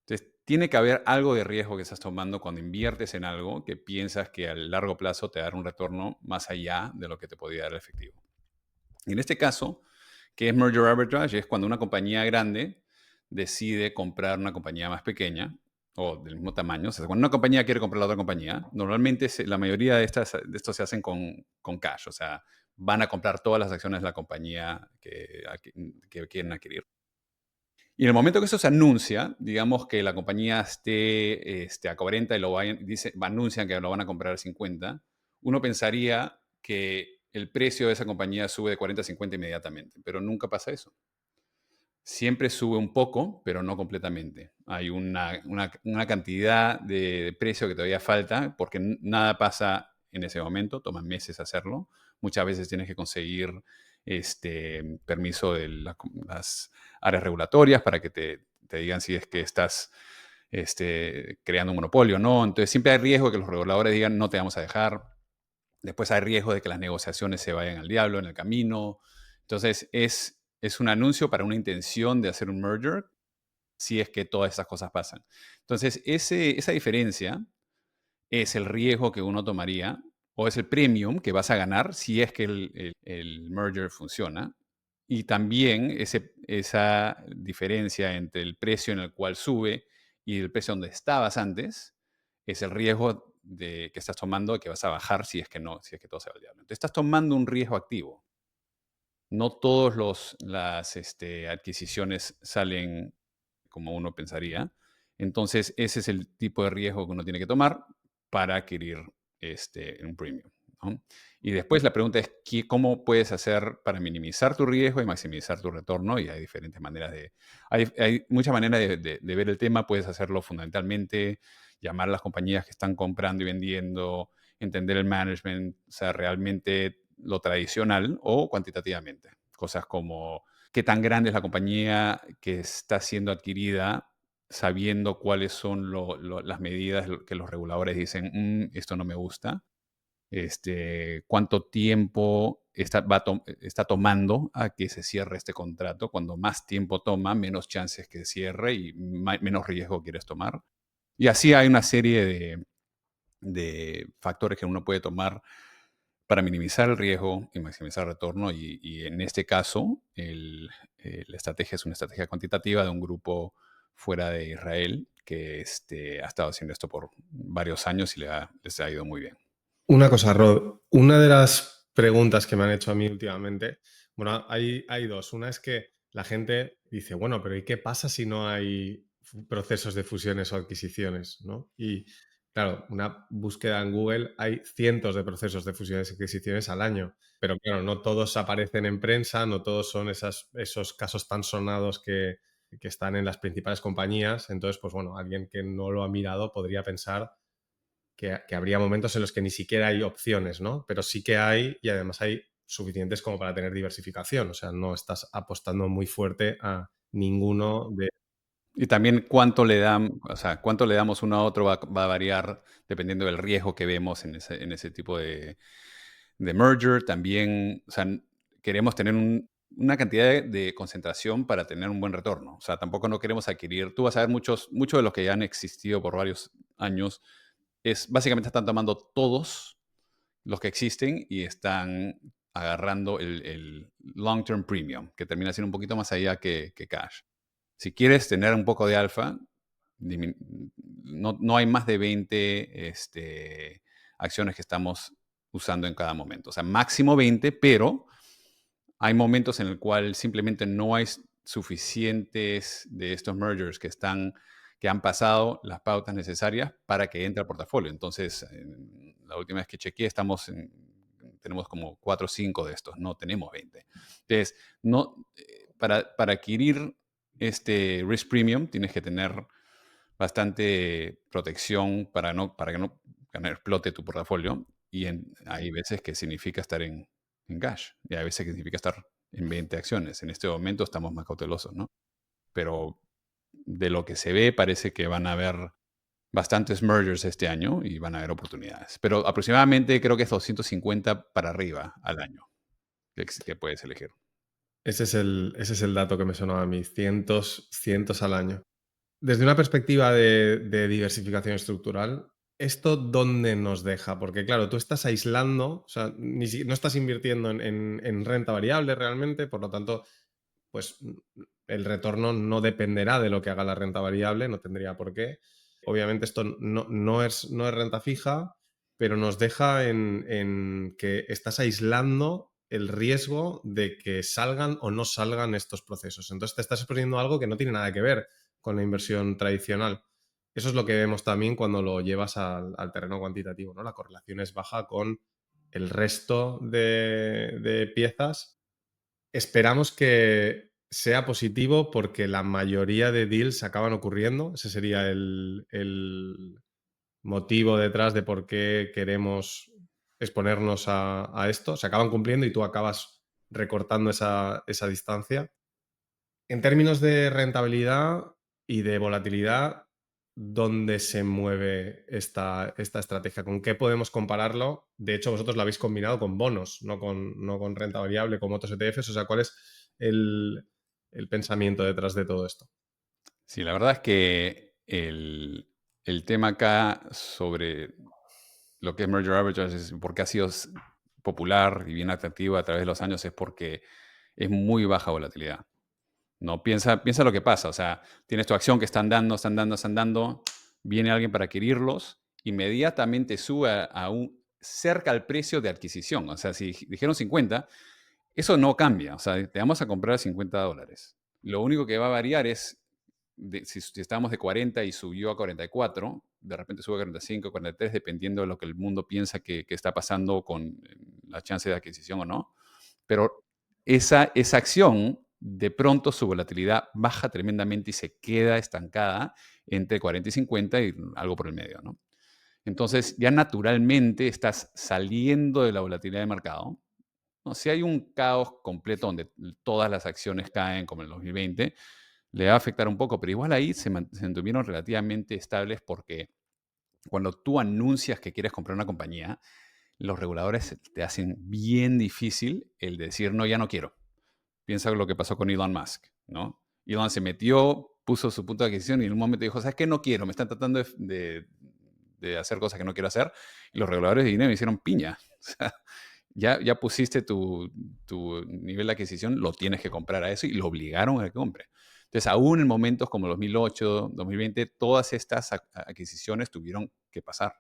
S2: Entonces, tiene que haber algo de riesgo que estás tomando cuando inviertes en algo que piensas que a largo plazo te dará un retorno más allá de lo que te podría dar el efectivo. Y en este caso, que es merger arbitrage, es cuando una compañía grande decide comprar una compañía más pequeña o del mismo tamaño. O sea, cuando una compañía quiere comprar la otra compañía, normalmente la mayoría de estos se hacen con cash. O sea, van a comprar todas las acciones de la compañía que quieren adquirir. Y en el momento que eso se anuncia, digamos que la compañía esté a 40 y anuncian que lo van a comprar a 50, uno pensaría que el precio de esa compañía sube de 40 a 50 inmediatamente, pero nunca pasa eso. Siempre sube un poco, pero no completamente. Hay una cantidad de precio que todavía falta, porque nada pasa en ese momento, toman meses hacerlo. Muchas veces tienes que conseguir permiso de las áreas regulatorias para que te digan si es que estás creando un monopolio o no. Entonces siempre hay riesgo de que los reguladores digan no te vamos a dejar. Después hay riesgo de que las negociaciones se vayan al diablo en el camino. Entonces es un anuncio para una intención de hacer un merger si es que todas esas cosas pasan. Entonces esa diferencia es el riesgo que uno tomaría o es el premium que vas a ganar si es que el merger funciona. Y también esa diferencia entre el precio en el cual sube y el precio donde estabas antes es el riesgo que estás tomando que vas a bajar si es que no, si es que todo se va al diablo. Entonces estás tomando un riesgo activo. No todas las adquisiciones salen como uno pensaría. Entonces, ese es el tipo de riesgo que uno tiene que tomar para adquirir un premium, ¿no? Y después la pregunta es, ¿cómo puedes hacer para minimizar tu riesgo y maximizar tu retorno? Y hay diferentes maneras hay muchas maneras de ver el tema. Puedes hacerlo fundamentalmente, llamar a las compañías que están comprando y vendiendo, entender el management, o sea, realmente lo tradicional o cuantitativamente. Cosas como qué tan grande es la compañía que está siendo adquirida, sabiendo cuáles son las medidas que los reguladores dicen, esto no me gusta. Cuánto tiempo está tomando a que se cierre este contrato. Cuando más tiempo toma, menos chances que cierre y menos riesgo quieres tomar. Y así hay una serie de factores que uno puede tomar para minimizar el riesgo y maximizar el retorno. Y en este caso, la estrategia es una estrategia cuantitativa de un grupo fuera de Israel que ha estado haciendo esto por varios años y les ha ido muy bien.
S1: Una cosa, Rod, una de las preguntas que me han hecho a mí últimamente, bueno, hay dos. Una es que la gente dice, bueno, pero ¿y qué pasa si no hay procesos de fusiones o adquisiciones, ¿no? Y claro, una búsqueda en Google, hay cientos de procesos de fusiones y adquisiciones al año, pero claro, no todos aparecen en prensa, no todos son esos casos tan sonados que están en las principales compañías. Entonces, pues bueno, alguien que no lo ha mirado podría pensar que habría momentos en los que ni siquiera hay opciones, ¿no? Pero sí que hay, y además hay suficientes como para tener diversificación. O sea, no estás apostando muy fuerte a ninguno de...
S2: Y también o sea, cuánto le damos uno a otro va a variar dependiendo del riesgo que vemos en ese tipo de merger. También, o sea, queremos tener una cantidad de concentración para tener un buen retorno. O sea, tampoco no queremos adquirir. Tú vas a ver muchos de los que ya han existido por varios años, básicamente están tomando todos los que existen y están agarrando el long-term premium, que termina siendo un poquito más allá que cash. Si quieres tener un poco de alfa, no hay más de 20 acciones que estamos usando en cada momento. O sea, máximo 20, pero hay momentos en el cual simplemente no hay suficientes de estos mergers que han pasado las pautas necesarias para que entre al portafolio. Entonces, la última vez que chequeé, tenemos como 4 o 5 de estos, no tenemos 20. Entonces, para adquirir este risk premium tienes que tener bastante protección para que no explote tu portafolio. Y hay veces que significa estar en cash y hay veces que significa estar en 20 acciones. En este momento estamos más cautelosos, ¿no? Pero de lo que se ve parece que van a haber bastantes mergers este año y van a haber oportunidades. Pero aproximadamente creo que es 250 para arriba al año que puedes elegir.
S1: Ese es el dato que me sonaba a mí, cientos al año. Desde una perspectiva de diversificación estructural, ¿esto dónde nos deja? Porque claro, tú estás aislando, o sea, no estás invirtiendo en renta variable realmente, por lo tanto, pues el retorno no dependerá de lo que haga la renta variable, no tendría por qué. Obviamente esto no es renta fija, pero nos deja en que estás aislando el riesgo de que salgan o no salgan estos procesos. Entonces te estás exponiendo a algo que no tiene nada que ver con la inversión tradicional. Eso es lo que vemos también cuando lo llevas al terreno cuantitativo, ¿no? La correlación es baja con el resto de piezas. Esperamos que sea positivo porque la mayoría de deals acaban ocurriendo. Ese sería el motivo detrás de por qué queremos exponernos a esto. Se acaban cumpliendo y tú acabas recortando esa distancia. En términos de rentabilidad y de volatilidad, ¿dónde se mueve esta estrategia? ¿Con qué podemos compararlo? De hecho, vosotros lo habéis combinado con bonos, no con renta variable, como otros ETFs. O sea, ¿cuál es el pensamiento detrás de todo esto?
S2: Sí, la verdad es que el tema acá sobre lo que es merger arbitrage, es porque ha sido popular y bien atractivo a través de los años, es porque es muy baja volatilidad. No, piensa lo que pasa. O sea, tienes tu acción que están dando, viene alguien para adquirirlos, inmediatamente sube cerca al precio de adquisición. O sea, si dijeron 50, eso no cambia. O sea, te vamos a comprar a $50. Lo único que va a variar es, si estábamos de 40 y subió a 44, de repente sube a 45, 43, dependiendo de lo que el mundo piensa que está pasando con la chance de adquisición o no. Pero esa acción, de pronto su volatilidad baja tremendamente y se queda estancada entre 40 y 50 y algo por el medio, ¿no? Entonces, ya naturalmente estás saliendo de la volatilidad de mercado, ¿no? Si hay un caos completo donde todas las acciones caen, como en el 2020, le va a afectar un poco, pero igual ahí se mantuvieron relativamente estables porque cuando tú anuncias que quieres comprar una compañía, los reguladores te hacen bien difícil el decir, no, ya no quiero. Piensa lo que pasó con Elon Musk, ¿no? Elon se metió, puso su punto de adquisición y en un momento dijo, ¿sabes qué? No quiero, me están tratando de hacer cosas que no quiero hacer. Y los reguladores de dinero me hicieron piña. O sea, ya pusiste tu nivel de adquisición, lo tienes que comprar a eso y lo obligaron a que compre. Entonces, aún en momentos como 2008, 2020, todas estas adquisiciones tuvieron que pasar.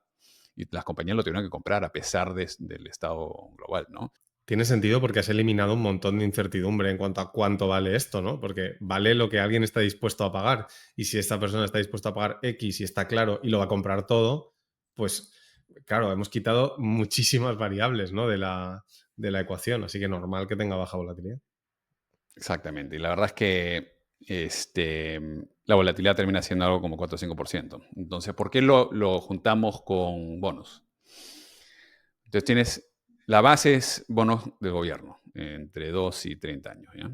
S2: Y las compañías lo tuvieron que comprar a pesar del estado global, ¿no?
S1: Tiene sentido porque has eliminado un montón de incertidumbre en cuanto a cuánto vale esto, ¿no? Porque vale lo que alguien está dispuesto a pagar. Y si esta persona está dispuesta a pagar X y está claro y lo va a comprar todo, pues claro, hemos quitado muchísimas variables, ¿no? De la ecuación. Así que normal que tenga baja volatilidad.
S2: Exactamente. Y la verdad es que la volatilidad termina siendo algo como 4 o 5%. Entonces, ¿por qué lo juntamos con bonos? Entonces, tienes la base es bonos de gobierno, entre 2 y 30 años. ¿Ya?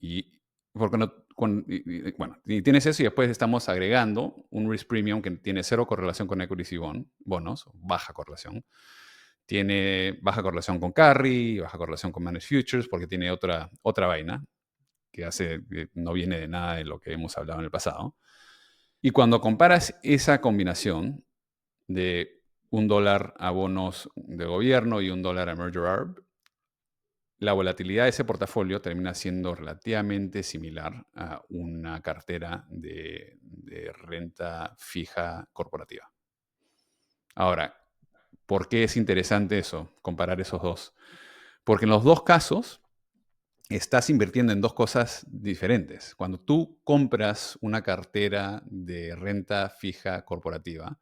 S2: Y, porque no, bueno, y tienes eso y después estamos agregando un risk premium que tiene cero correlación con equities y bonos, baja correlación. Tiene baja correlación con carry, baja correlación con managed futures, porque tiene otra vaina que no viene de nada de lo que hemos hablado en el pasado. Y cuando comparas esa combinación de $1 a bonos de gobierno y $1 a merger arb, la volatilidad de ese portafolio termina siendo relativamente similar a una cartera de renta fija corporativa. Ahora, ¿por qué es interesante eso, comparar esos dos? Porque en los dos casos estás invirtiendo en dos cosas diferentes. Cuando tú compras una cartera de renta fija corporativa,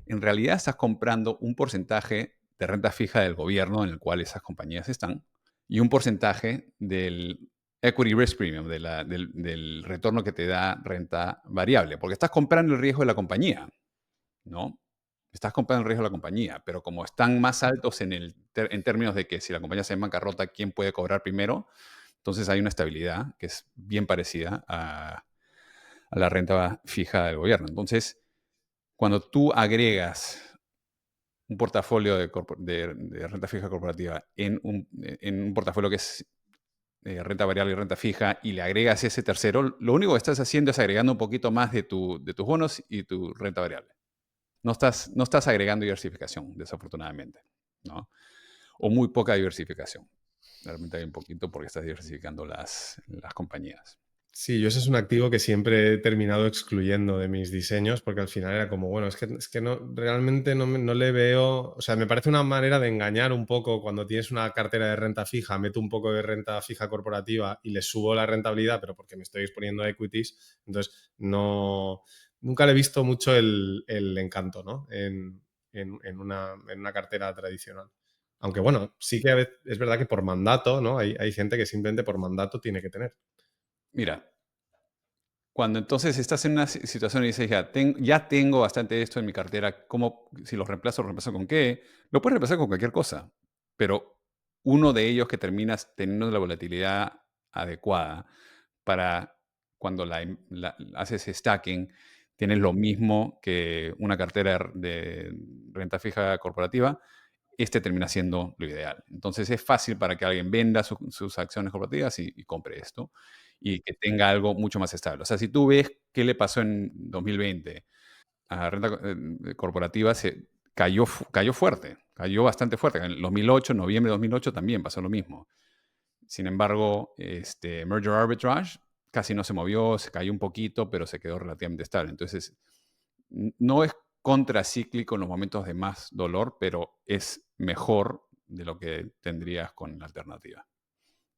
S2: en realidad estás comprando un porcentaje de renta fija del gobierno en el cual esas compañías están y un porcentaje del equity risk premium, del retorno que te da renta variable, porque estás comprando el riesgo de la compañía, ¿no? Estás comprando el riesgo de la compañía, pero como están más altos en términos de que si la compañía se va en bancarrota, ¿quién puede cobrar primero? Entonces hay una estabilidad que es bien parecida a la renta fija del gobierno. Entonces, cuando tú agregas un portafolio de renta fija corporativa en un portafolio que es renta variable y renta fija y le agregas ese tercero, lo único que estás haciendo es agregando un poquito más de tus bonos y tu renta variable. No estás agregando diversificación, desafortunadamente, ¿no? O muy poca diversificación. Realmente hay un poquito porque estás diversificando las compañías.
S1: Sí, yo ese es un activo que siempre he terminado excluyendo de mis diseños porque al final era como, bueno, es que no, realmente no le veo, o sea, me parece una manera de engañar un poco cuando tienes una cartera de renta fija, meto un poco de renta fija corporativa y le subo la rentabilidad, pero porque me estoy exponiendo a equities, entonces nunca le he visto mucho el encanto, ¿no? En una cartera tradicional. Aunque bueno, sí que es verdad que por mandato, ¿no? Hay gente que simplemente por mandato tiene que tener.
S2: Mira, cuando entonces estás en una situación y dices, ya tengo bastante de esto en mi cartera, ¿cómo, si lo reemplazo con qué? Lo puedes reemplazar con cualquier cosa, pero uno de ellos que terminas teniendo la volatilidad adecuada para cuando haces stacking, tienes lo mismo que una cartera de renta fija corporativa, termina siendo lo ideal. Entonces es fácil para que alguien venda sus acciones corporativas y compre esto y que tenga algo mucho más estable. O sea, si tú ves qué le pasó en 2020 a la renta corporativa, cayó fuerte, cayó bastante fuerte. En 2008, noviembre de 2008 también pasó lo mismo. Sin embargo, merger arbitrage casi no se movió, se cayó un poquito, pero se quedó relativamente estable. Entonces, no es contracíclico en los momentos de más dolor, pero es mejor de lo que tendrías con la alternativa.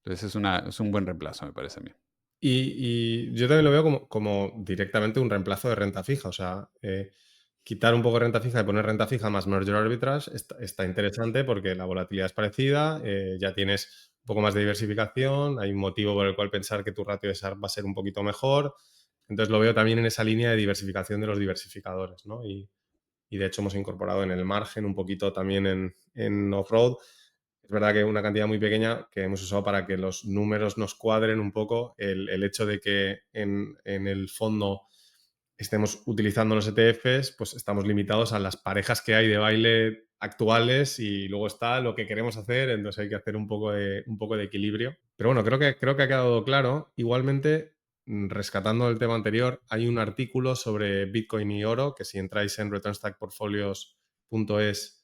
S2: Entonces es un buen reemplazo, me parece a mí.
S1: Y yo también lo veo como directamente un reemplazo de renta fija. O sea, quitar un poco de renta fija y poner renta fija más merger arbitrage está interesante porque la volatilidad es parecida, ya tienes un poco más de diversificación, hay un motivo por el cual pensar que tu ratio de SAR va a ser un poquito mejor. Entonces lo veo también en esa línea de diversificación de los diversificadores, ¿no? Y de hecho hemos incorporado en el margen un poquito también en off-road. Es verdad que una cantidad muy pequeña que hemos usado para que los números nos cuadren un poco el hecho de que en el fondo estemos utilizando los ETFs, pues estamos limitados a las parejas que hay de baile actuales y luego está lo que queremos hacer, entonces hay que hacer un poco de equilibrio. Pero bueno, creo que ha quedado claro. Igualmente, rescatando el tema anterior, hay un artículo sobre Bitcoin y oro que si entráis en returnstackportfolios.es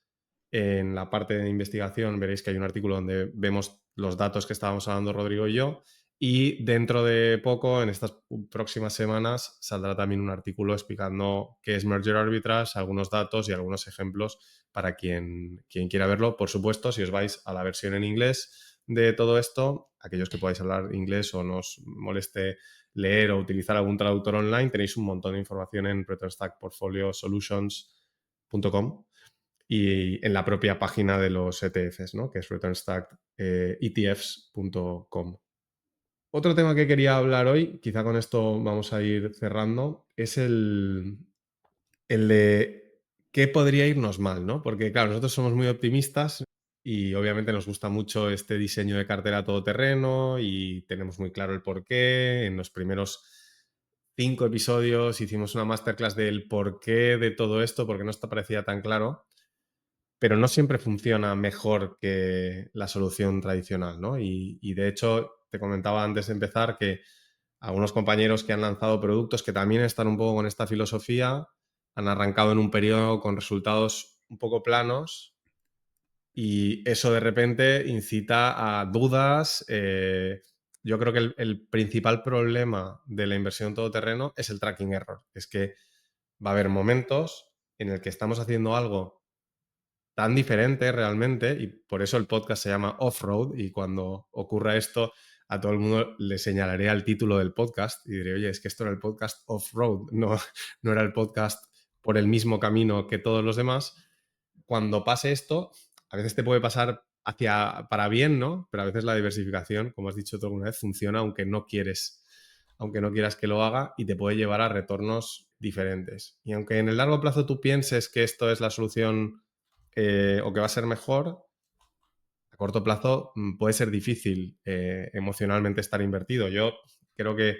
S1: en la parte de investigación veréis que hay un artículo donde vemos los datos que estábamos hablando Rodrigo y yo. Y dentro de poco, en estas próximas semanas, saldrá también un artículo explicando qué es Merger Arbitrage, algunos datos y algunos ejemplos para quien quiera verlo. Por supuesto, si os vais a la versión en inglés de todo esto, aquellos que podáis hablar inglés o no os moleste leer o utilizar algún traductor online, tenéis un montón de información en returnstackportfoliosolutions.com y en la propia página de los ETFs, ¿no? Que es returnstackedetfs.com. Otro tema que quería hablar hoy, quizá con esto vamos a ir cerrando, es el de qué podría irnos mal, ¿no? Porque, claro, nosotros somos muy optimistas y obviamente nos gusta mucho este diseño de cartera todoterreno y tenemos muy claro el porqué. En los primeros 5 episodios hicimos una masterclass del porqué de todo esto, porque no está parecía tan claro, pero no siempre funciona mejor que la solución tradicional, ¿no? Y de hecho, te comentaba antes de empezar que algunos compañeros que han lanzado productos que también están un poco con esta filosofía han arrancado en un periodo con resultados un poco planos y eso de repente incita a dudas. Yo creo que el principal problema de la inversión todoterreno es el tracking error. Es que va a haber momentos en el que estamos haciendo algo tan diferente realmente, y por eso el podcast se llama Off-Road, y cuando ocurra esto a todo el mundo le señalaré al título del podcast y diré, oye, es que esto era el podcast Off-Road, no, no era el podcast por el mismo camino que todos los demás. Cuando pase esto, a veces te puede pasar para bien, ¿no? Pero a veces la diversificación, como has dicho tú alguna vez, funciona aunque no quieras que lo haga y te puede llevar a retornos diferentes. Y aunque en el largo plazo tú pienses que esto es la solución o que va a ser mejor, a corto plazo puede ser difícil emocionalmente estar invertido. Yo creo que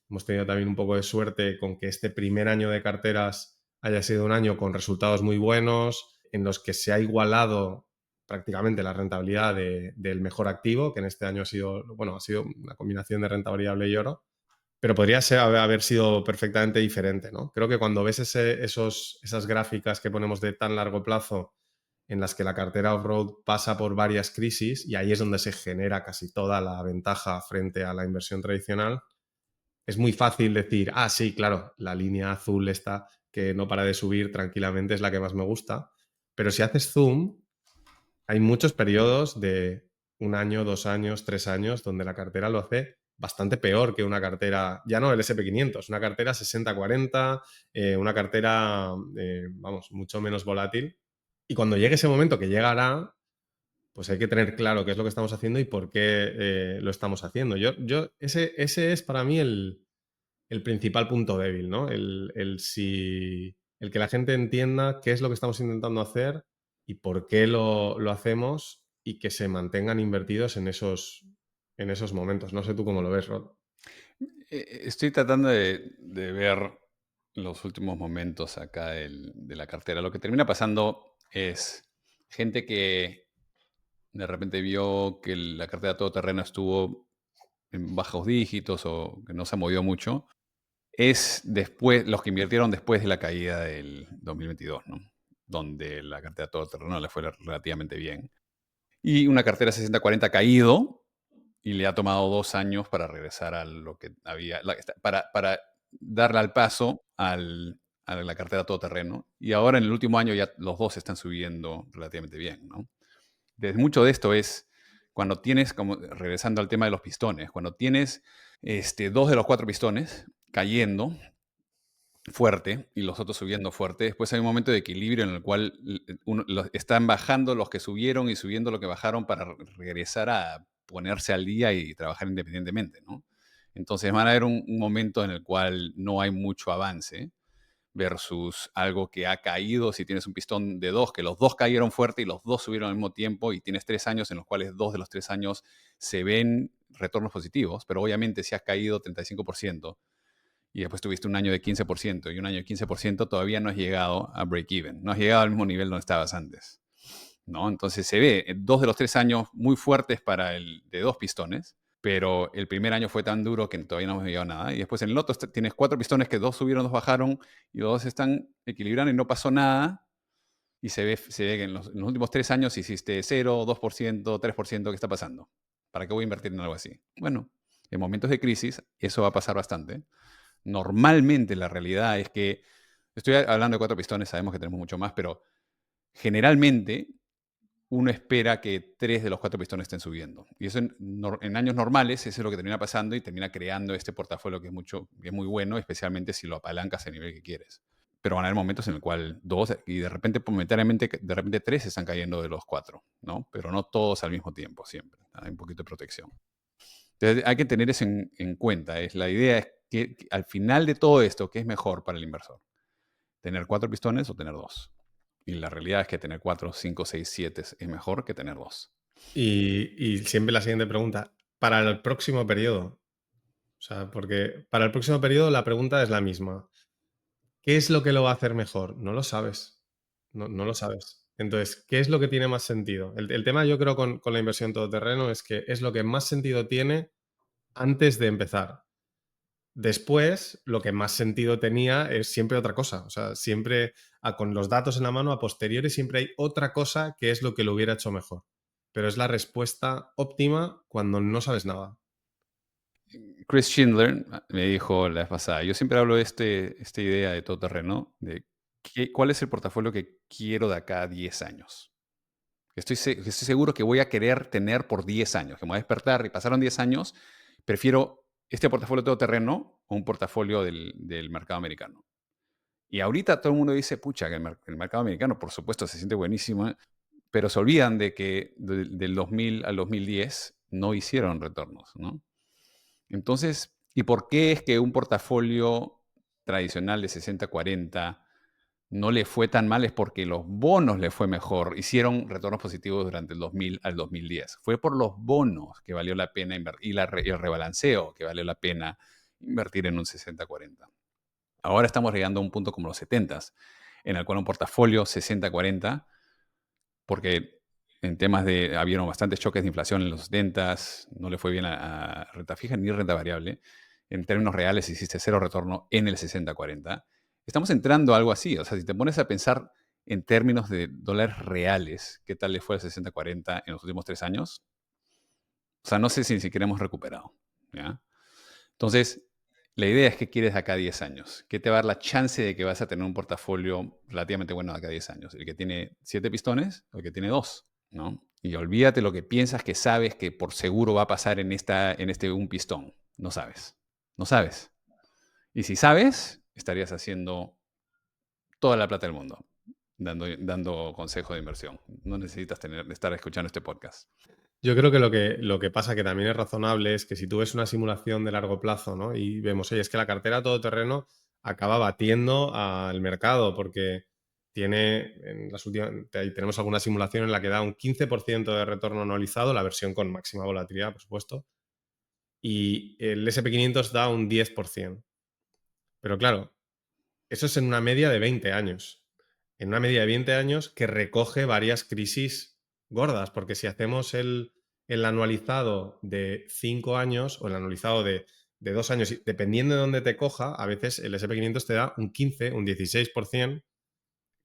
S1: hemos tenido también un poco de suerte con que este primer año de carteras haya sido un año con resultados muy buenos, en los que se ha igualado prácticamente la rentabilidad del mejor activo, que en este año ha sido, bueno, ha sido una combinación de renta variable y oro, pero podría haber sido perfectamente diferente, ¿no? Creo que cuando ves esas gráficas que ponemos de tan largo plazo en las que la cartera off-road pasa por varias crisis y ahí es donde se genera casi toda la ventaja frente a la inversión tradicional, es muy fácil decir, ah, sí, claro, la línea azul esta que no para de subir tranquilamente es la que más me gusta, pero si haces zoom, hay muchos periodos de 1 año, 2 años, 3 años, donde la cartera lo hace bastante peor que una cartera, ya no el SP500, una cartera 60-40, una cartera, vamos, mucho menos volátil. Y cuando llegue ese momento, que llegará, pues hay que tener claro qué es lo que estamos haciendo y por qué lo estamos haciendo. Ese es para mí el principal punto débil, ¿no? El que la gente entienda qué es lo que estamos intentando hacer y por qué lo hacemos y que se mantengan invertidos en esos momentos. No sé tú cómo lo ves, Rod.
S2: Estoy tratando de ver los últimos momentos acá de la cartera. Lo que termina pasando es gente que de repente vio que la cartera todoterreno estuvo en bajos dígitos o que no se movió mucho, es después, los que invirtieron después de la caída del 2022, ¿no? Donde la cartera todoterreno le fue relativamente bien. Y una cartera 60-40 ha caído y le ha tomado 2 años para regresar a lo que había, para darle al paso a la cartera todoterreno. Y ahora en el último año ya los dos están subiendo relativamente bien, ¿no? Mucho de esto es cuando tienes, como regresando al tema de los pistones, cuando tienes dos de los cuatro pistones cayendo fuerte y los otros subiendo fuerte, después hay un momento de equilibrio en el cual están bajando los que subieron y subiendo lo que bajaron para regresar a ponerse al día y trabajar independientemente, ¿no? Entonces van a haber un momento en el cual no hay mucho avance versus algo que ha caído. Si tienes un pistón de dos, que los dos cayeron fuerte y los dos subieron al mismo tiempo y tienes 3 años en los cuales 2 de los 3 años se ven retornos positivos, pero obviamente si has caído 35% y después tuviste un año de 15% y un año de 15%, todavía no has llegado a break-even, no has llegado al mismo nivel donde estabas antes. ¿no? Entonces se ve 2 de los 3 años muy fuertes para el de 2 pistones, pero el primer año fue tan duro que todavía no hemos llegado a nada. Y después en el otro tienes 4 pistones que 2 subieron, 2 bajaron y 2 están equilibrando y no pasó nada. Y se ve que en los últimos 3 años hiciste 0, 2%, 3%. ¿Qué está pasando? ¿Para qué voy a invertir en algo así? Bueno, en momentos de crisis eso va a pasar bastante. Normalmente la realidad es que, estoy hablando de 4 pistones, sabemos que tenemos mucho más, pero generalmente uno espera que 3 de los 4 pistones estén subiendo. Y eso en años normales, eso es lo que termina pasando y termina creando este portafolio que es muy bueno, especialmente si lo apalancas al nivel que quieres. Pero van a haber momentos en el cual 2 y de repente momentáneamente, de repente 3 están cayendo de los 4, ¿no? Pero no todos al mismo tiempo, siempre. Hay un poquito de protección. Entonces hay que tener eso en cuenta. La idea es que al final de todo esto, ¿qué es mejor para el inversor? ¿Tener 4 pistones o tener 2? Y la realidad es que tener 4, 5, 6, 7 es mejor que tener 2.
S1: Y siempre la siguiente pregunta, para el próximo periodo, o sea, porque para el próximo periodo la pregunta es la misma. ¿Qué es lo que lo va a hacer mejor? No lo sabes. No lo sabes. Entonces, ¿qué es lo que tiene más sentido? El tema, yo creo, con la inversión todoterreno es que es lo que más sentido tiene antes de empezar. Después, lo que más sentido tenía es siempre otra cosa. O sea, siempre con los datos en la mano, a posteriori, siempre hay otra cosa que es lo que lo hubiera hecho mejor. Pero es la respuesta óptima cuando no sabes nada.
S2: Chris Schindler me dijo la vez pasada, yo siempre hablo de esta idea de todoterreno, de cuál es el portafolio que quiero de acá a 10 años. Que estoy seguro que voy a querer tener por 10 años, que me voy a despertar y pasaron 10 años, prefiero este portafolio todoterreno o un portafolio del mercado americano. Y ahorita todo el mundo dice, pucha, que el mercado americano, por supuesto, se siente buenísimo, pero se olvidan de que del 2000 al 2010 no hicieron retornos, ¿no? Entonces, ¿y por qué es que un portafolio tradicional de 60-40 no le fue tan mal? Es porque los bonos le fue mejor, hicieron retornos positivos durante el 2000 al 2010. Fue por los bonos que valió la pena invertir y el rebalanceo que valió la pena invertir en un 60-40. Ahora estamos llegando a un punto como los 70s, en el cual un portafolio 60-40, porque en temas de, habieron bastantes choques de inflación en los 70s, no le fue bien a renta fija ni renta variable. En términos reales hiciste cero retorno en el 60-40. Estamos entrando a algo así. O sea, si te pones a pensar en términos de dólares reales, ¿qué tal le fue al 60-40 en los últimos 3 años? O sea, no sé si ni siquiera hemos recuperado, ¿ya? Entonces, la idea es que quieres de acá a 10 años. ¿Qué te va a dar la chance de que vas a tener un portafolio relativamente bueno de acá a 10 años? ¿El que tiene 7 pistones o el que tiene 2? ¿No? Y olvídate lo que piensas que sabes que por seguro va a pasar en este un pistón. No sabes. No sabes. Y si sabes, estarías haciendo toda la plata del mundo, dando consejo de inversión. No necesitas estar escuchando este podcast.
S1: Yo creo que lo que pasa, que también es razonable, es que si tú ves una simulación de largo plazo, ¿no? Y vemos, oye, es que la cartera todoterreno acaba batiendo al mercado porque tiene, en las últimas, ahí tenemos alguna simulación en la que da un 15% de retorno anualizado, la versión con máxima volatilidad, por supuesto, y el SP500 da un 10%. Pero claro, eso es en una media de 20 años. En una media de 20 años que recoge varias crisis gordas, porque si hacemos el anualizado de 5 años o el anualizado de 2 años, dependiendo de dónde te coja, a veces el SP500 te da un 15, un 16%.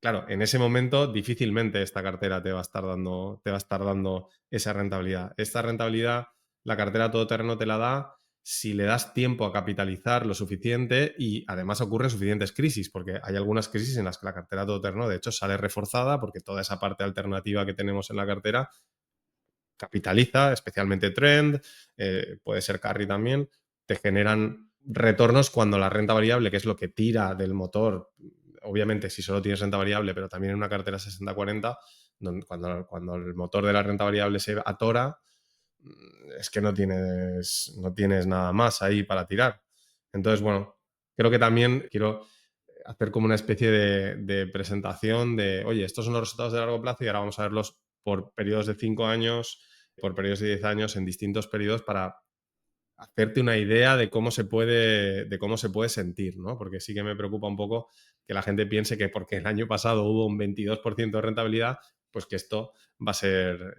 S1: Claro, en ese momento difícilmente esta cartera te va a estar dando esa rentabilidad. Esta rentabilidad, la cartera todoterreno te la da si le das tiempo a capitalizar lo suficiente y además ocurren suficientes crisis, porque hay algunas crisis en las que la cartera todoterreno de hecho sale reforzada porque toda esa parte alternativa que tenemos en la cartera capitaliza, especialmente Trend, puede ser Carry también, te generan retornos cuando la renta variable, que es lo que tira del motor, obviamente si solo tienes renta variable, pero también en una cartera 60-40, cuando el motor de la renta variable se atora, es que no tienes nada más ahí para tirar. Entonces, bueno, creo que también quiero hacer como una especie de presentación de, oye, estos son los resultados de largo plazo y ahora vamos a verlos por periodos de 5 años, por periodos de 10 años, en distintos periodos para hacerte una idea de cómo se puede sentir, ¿no? Porque sí que me preocupa un poco que la gente piense que porque el año pasado hubo un 22% de rentabilidad, pues que esto va a ser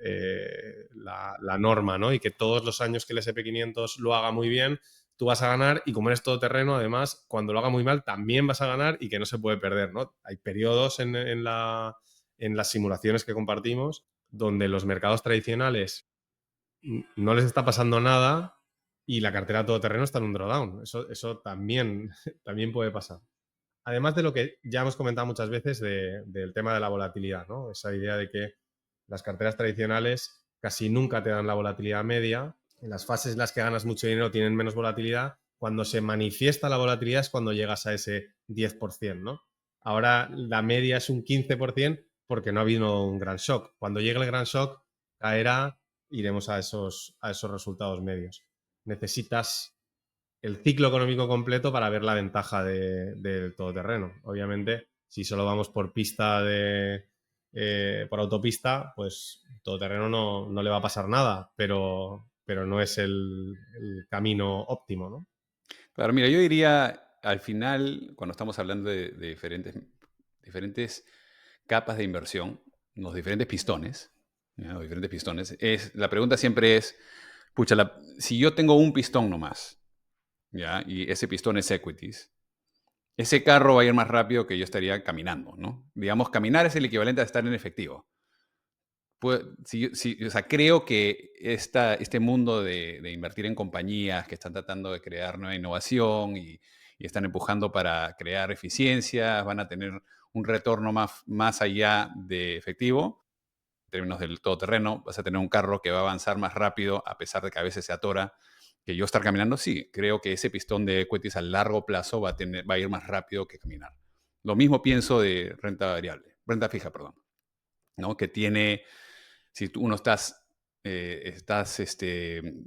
S1: la norma, ¿no? Y que todos los años que el S&P 500 lo haga muy bien, tú vas a ganar, y como eres todoterreno, además, cuando lo haga muy mal, también vas a ganar y que no se puede perder, ¿no? Hay periodos en las simulaciones que compartimos donde los mercados tradicionales no les está pasando nada y la cartera todoterreno está en un drawdown. Eso también, también puede pasar. Además de lo que ya hemos comentado muchas veces del tema de la volatilidad, ¿no? Esa idea de que las carteras tradicionales casi nunca te dan la volatilidad media. En las fases en las que ganas mucho dinero tienen menos volatilidad. Cuando se manifiesta la volatilidad es cuando llegas a ese 10%, ¿no? Ahora la media es un 15% porque no ha habido un gran shock. Cuando llegue el gran shock, caerá, iremos a esos resultados medios. Necesitas el ciclo económico completo para ver la ventaja del todoterreno. Obviamente, si solo vamos por pista por autopista, pues todoterreno no le va a pasar nada, pero no es el camino óptimo, ¿no?
S2: Claro, mira, yo diría, al final, cuando estamos hablando de diferentes capas de inversión, los diferentes pistones, ¿ya? Los diferentes pistones, la pregunta siempre es, pucha, si yo tengo un pistón nomás, ¿ya? Y ese pistón es equities, ese carro va a ir más rápido que yo estaría caminando, ¿no? Digamos, caminar es el equivalente a estar en efectivo. O sea, creo que este mundo de invertir en compañías que están tratando de crear nueva innovación y están empujando para crear eficiencias, van a tener un retorno más allá de efectivo. En términos del todoterreno, vas a tener un carro que va a avanzar más rápido, a pesar de que a veces se atora, que yo estar caminando. Sí, creo que ese pistón de equities a largo plazo va a ir más rápido que caminar. Lo mismo pienso de renta fija, perdón, ¿no? Que tiene, si uno estás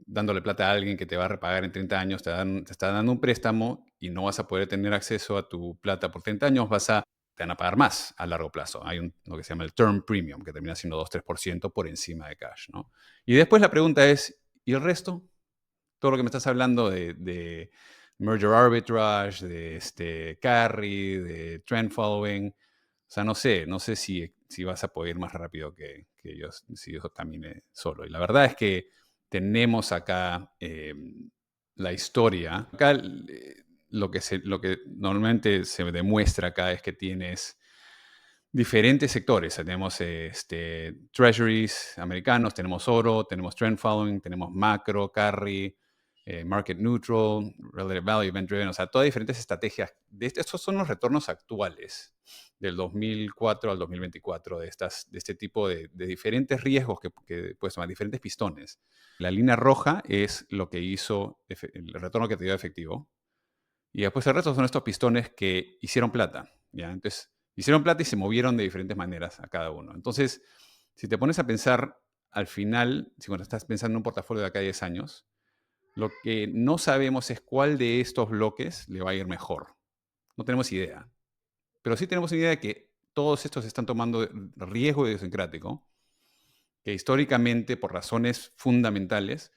S2: dándole plata a alguien que te va a repagar en 30 años, te está dando un préstamo y no vas a poder tener acceso a tu plata por 30 años, te van a pagar más a largo plazo. Hay lo que se llama el term premium, que termina siendo 2-3% por encima de cash, ¿no? Y después la pregunta es, ¿y el resto? Todo lo que me estás hablando de merger arbitrage, de carry, de trend following. O sea, no sé si vas a poder ir más rápido que yo, si yo camine solo. Y la verdad es que tenemos acá la historia. Acá lo que normalmente se demuestra acá es que tienes diferentes sectores. Tenemos treasuries americanos, tenemos oro, tenemos trend following, tenemos macro, carry, market neutral, relative value, event driven, o sea, todas diferentes estrategias. Estos son los retornos actuales del 2004 al 2024 de este tipo de diferentes riesgos que puedes tomar, diferentes pistones. La línea roja es lo que hizo, el retorno que te dio efectivo. Y después el resto son estos pistones que hicieron plata, ¿ya? Entonces, hicieron plata y se movieron de diferentes maneras a cada uno. Entonces, si te pones a pensar, al final, si cuando estás pensando en un portafolio de acá a 10 años, lo que no sabemos es cuál de estos bloques le va a ir mejor. No tenemos idea. Pero sí tenemos idea de que todos estos están tomando riesgo idiosincrático, que históricamente, por razones fundamentales,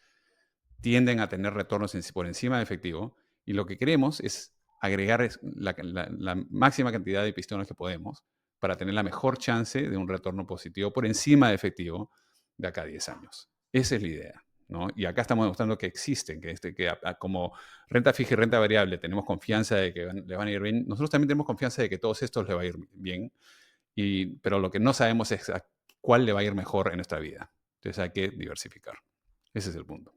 S2: tienden a tener retornos por encima de efectivo, y lo que queremos es agregar la máxima cantidad de pistones que podemos para tener la mejor chance de un retorno positivo por encima de efectivo de acá a 10 años. Esa es la idea, ¿no? Y acá estamos demostrando que existen, que como renta fija y renta variable tenemos confianza de que le van a ir bien. Nosotros también tenemos confianza de que todos estos le va a ir bien, pero lo que no sabemos es a cuál le va a ir mejor en nuestra vida. Entonces hay que diversificar. Ese es el punto.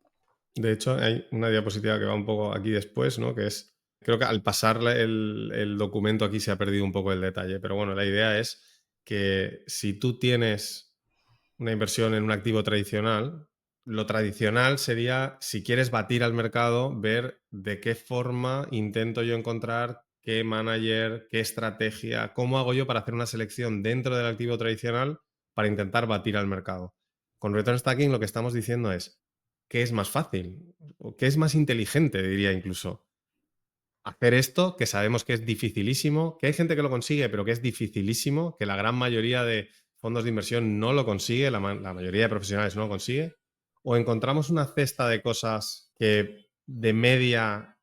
S1: De hecho, hay una diapositiva que va un poco aquí después, ¿no? Que es, creo que al pasar el documento aquí se ha perdido un poco el detalle, pero bueno, la idea es que si tú tienes una inversión en un activo tradicional, lo tradicional sería, si quieres batir al mercado, ver de qué forma intento yo encontrar qué manager, qué estrategia, cómo hago yo para hacer una selección dentro del activo tradicional para intentar batir al mercado. Con return stacking lo que estamos diciendo es qué es más fácil o qué es más inteligente, diría incluso. Hacer esto, que sabemos que es dificilísimo, que hay gente que lo consigue, pero que es dificilísimo, que la gran mayoría de fondos de inversión no lo consigue, la mayoría de profesionales no lo consigue, o encontramos una cesta de cosas que de media,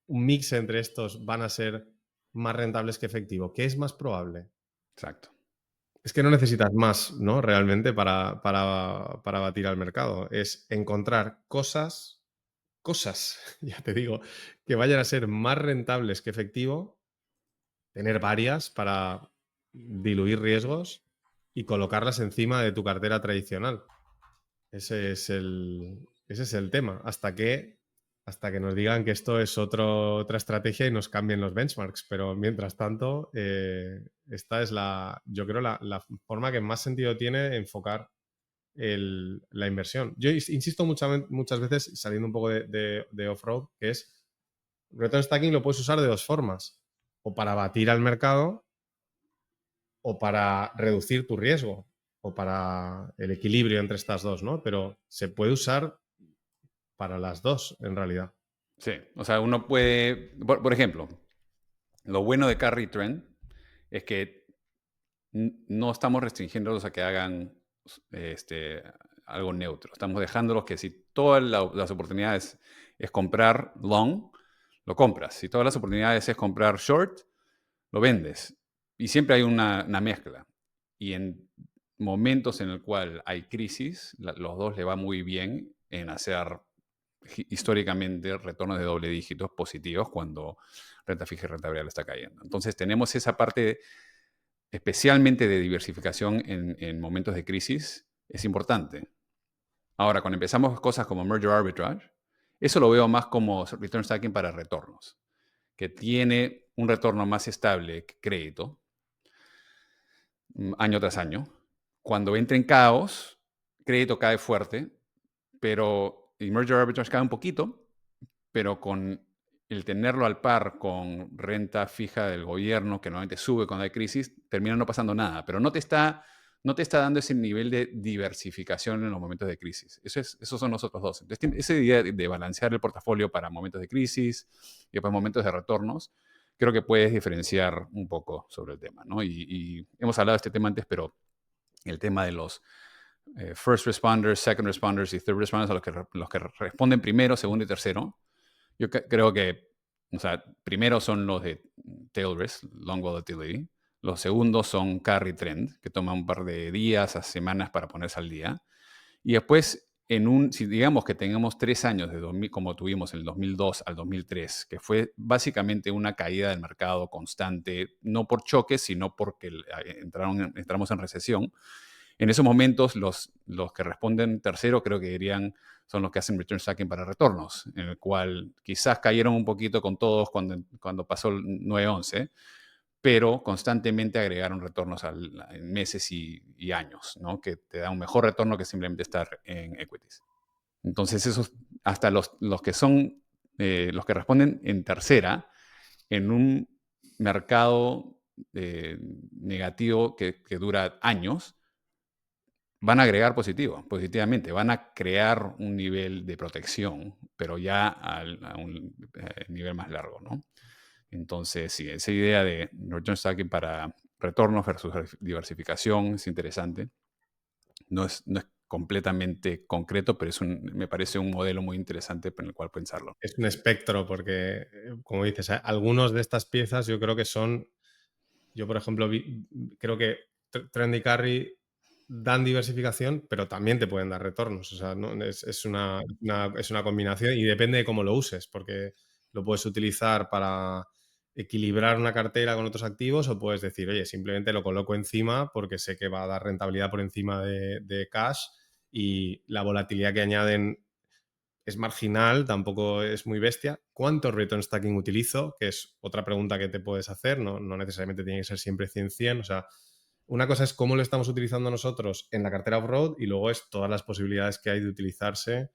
S1: un mix entre estos van a ser más rentables que efectivo. ¿Qué es más probable?
S2: Exacto.
S1: Es que no necesitas más, ¿no? Realmente para batir al mercado. Es encontrar cosas, ya te digo, que vayan a ser más rentables que efectivo, tener varias para diluir riesgos y colocarlas encima de tu cartera tradicional. Ese es el tema. Hasta que nos digan que esto es otra estrategia y nos cambien los benchmarks. Pero mientras tanto, esta es yo creo, la forma que más sentido tiene enfocar la inversión. Yo insisto muchas veces, saliendo un poco de off-road, que es return stacking lo puedes usar de dos formas. O para batir al mercado o para reducir tu riesgo o para el equilibrio entre estas dos, ¿no? Pero se puede usar para las dos, en realidad.
S2: Sí, o sea, uno puede, por ejemplo, lo bueno de Carry Trend es que no estamos restringiéndolos a que hagan este, algo neutro. Estamos dejándolos que si todas las oportunidades es comprar long, lo compras. Si todas las oportunidades es comprar short, lo vendes. Y siempre hay una mezcla. Y en momentos en el cual hay crisis, los dos le va muy bien en hacer históricamente retornos de doble dígitos positivos cuando renta fija y renta variable está cayendo. Entonces tenemos esa parte especialmente de diversificación en momentos de crisis, es importante. Ahora, cuando empezamos cosas como merger arbitrage, eso lo veo más como return stacking para retornos, que tiene un retorno más estable que crédito, año tras año. Cuando entra en caos, crédito cae fuerte, pero el merger arbitrage cae un poquito, pero con el tenerlo al par con renta fija del gobierno, que normalmente sube cuando hay crisis, termina no pasando nada, pero no te está dando ese nivel de diversificación en los momentos de crisis. Esos son los otros dos. Entonces, esa idea de balancear el portafolio para momentos de crisis y para momentos de retornos, creo que puedes diferenciar un poco sobre el tema, ¿no? Y hemos hablado de este tema antes, pero el tema de los first responders, second responders y third responders, a los que responden primero, segundo y tercero, yo creo que, o sea, primero son los de tail risk, long volatility. Los segundos son carry trend, que toma un par de días a semanas para ponerse al día. Y después, si digamos que tengamos 3 años de 2000, como tuvimos en el 2002 al 2003, que fue básicamente una caída del mercado constante, no por choque, sino porque entramos en recesión. En esos momentos, los que responden tercero creo que dirían son los que hacen return stacking para retornos, en el cual quizás cayeron un poquito con todos cuando pasó el 9-11, pero constantemente agregaron retornos en meses y años, ¿no? Que te da un mejor retorno que simplemente estar en equities. Entonces, esos, hasta los que son, los que responden en tercera, en un mercado negativo que dura años, van a agregar positivamente, van a crear un nivel de protección, pero ya a un nivel más largo, ¿no? Entonces, sí, esa idea de return stacking para retornos versus diversificación es interesante. No es completamente concreto, pero me parece un modelo muy interesante en el cual pensarlo.
S1: Es un espectro porque, como dices, algunos de estas piezas yo creo que yo por ejemplo, creo que Trend y Carry dan diversificación, pero también te pueden dar retornos. O sea, es una combinación y depende de cómo lo uses, porque lo puedes utilizar para equilibrar una cartera con otros activos o puedes decir, oye, simplemente lo coloco encima porque sé que va a dar rentabilidad por encima de cash y la volatilidad que añaden es marginal, tampoco es muy bestia. ¿Cuánto return stacking utilizo? Que es otra pregunta que te puedes hacer, no necesariamente tiene que ser siempre 100-100. O sea, una cosa es cómo lo estamos utilizando nosotros en la cartera off-road y luego es todas las posibilidades que hay de utilizarse.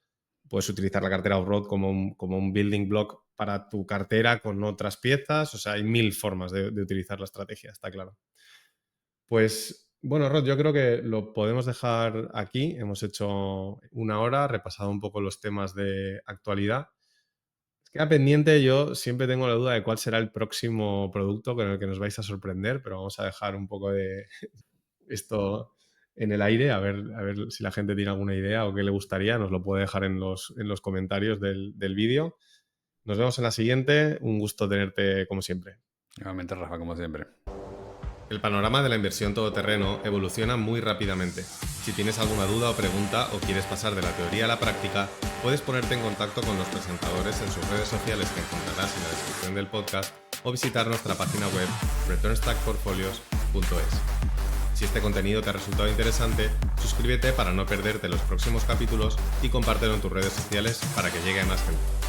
S1: Puedes utilizar la cartera off-road como un building block para tu cartera con otras piezas. O sea, hay mil formas de utilizar la estrategia, está claro. Pues bueno, Rod, yo creo que lo podemos dejar aquí. Hemos hecho una hora, repasado un poco los temas de actualidad. Queda pendiente, yo siempre tengo la duda de cuál será el próximo producto con el que nos vais a sorprender, pero vamos a dejar un poco de esto en el aire, a ver si la gente tiene alguna idea o qué le gustaría, nos lo puede dejar en los comentarios del vídeo. Nos vemos en la siguiente, un gusto tenerte como siempre.
S2: Nuevamente, Rafa, como siempre.
S1: El panorama de la inversión todoterreno evoluciona muy rápidamente. Si tienes alguna duda o pregunta o quieres pasar de la teoría a la práctica, puedes ponerte en contacto con los presentadores en sus redes sociales que encontrarás en la descripción del podcast o visitar nuestra página web returnstackportfolios.es. Si este contenido te ha resultado interesante, suscríbete para no perderte los próximos capítulos y compártelo en tus redes sociales para que llegue a más gente.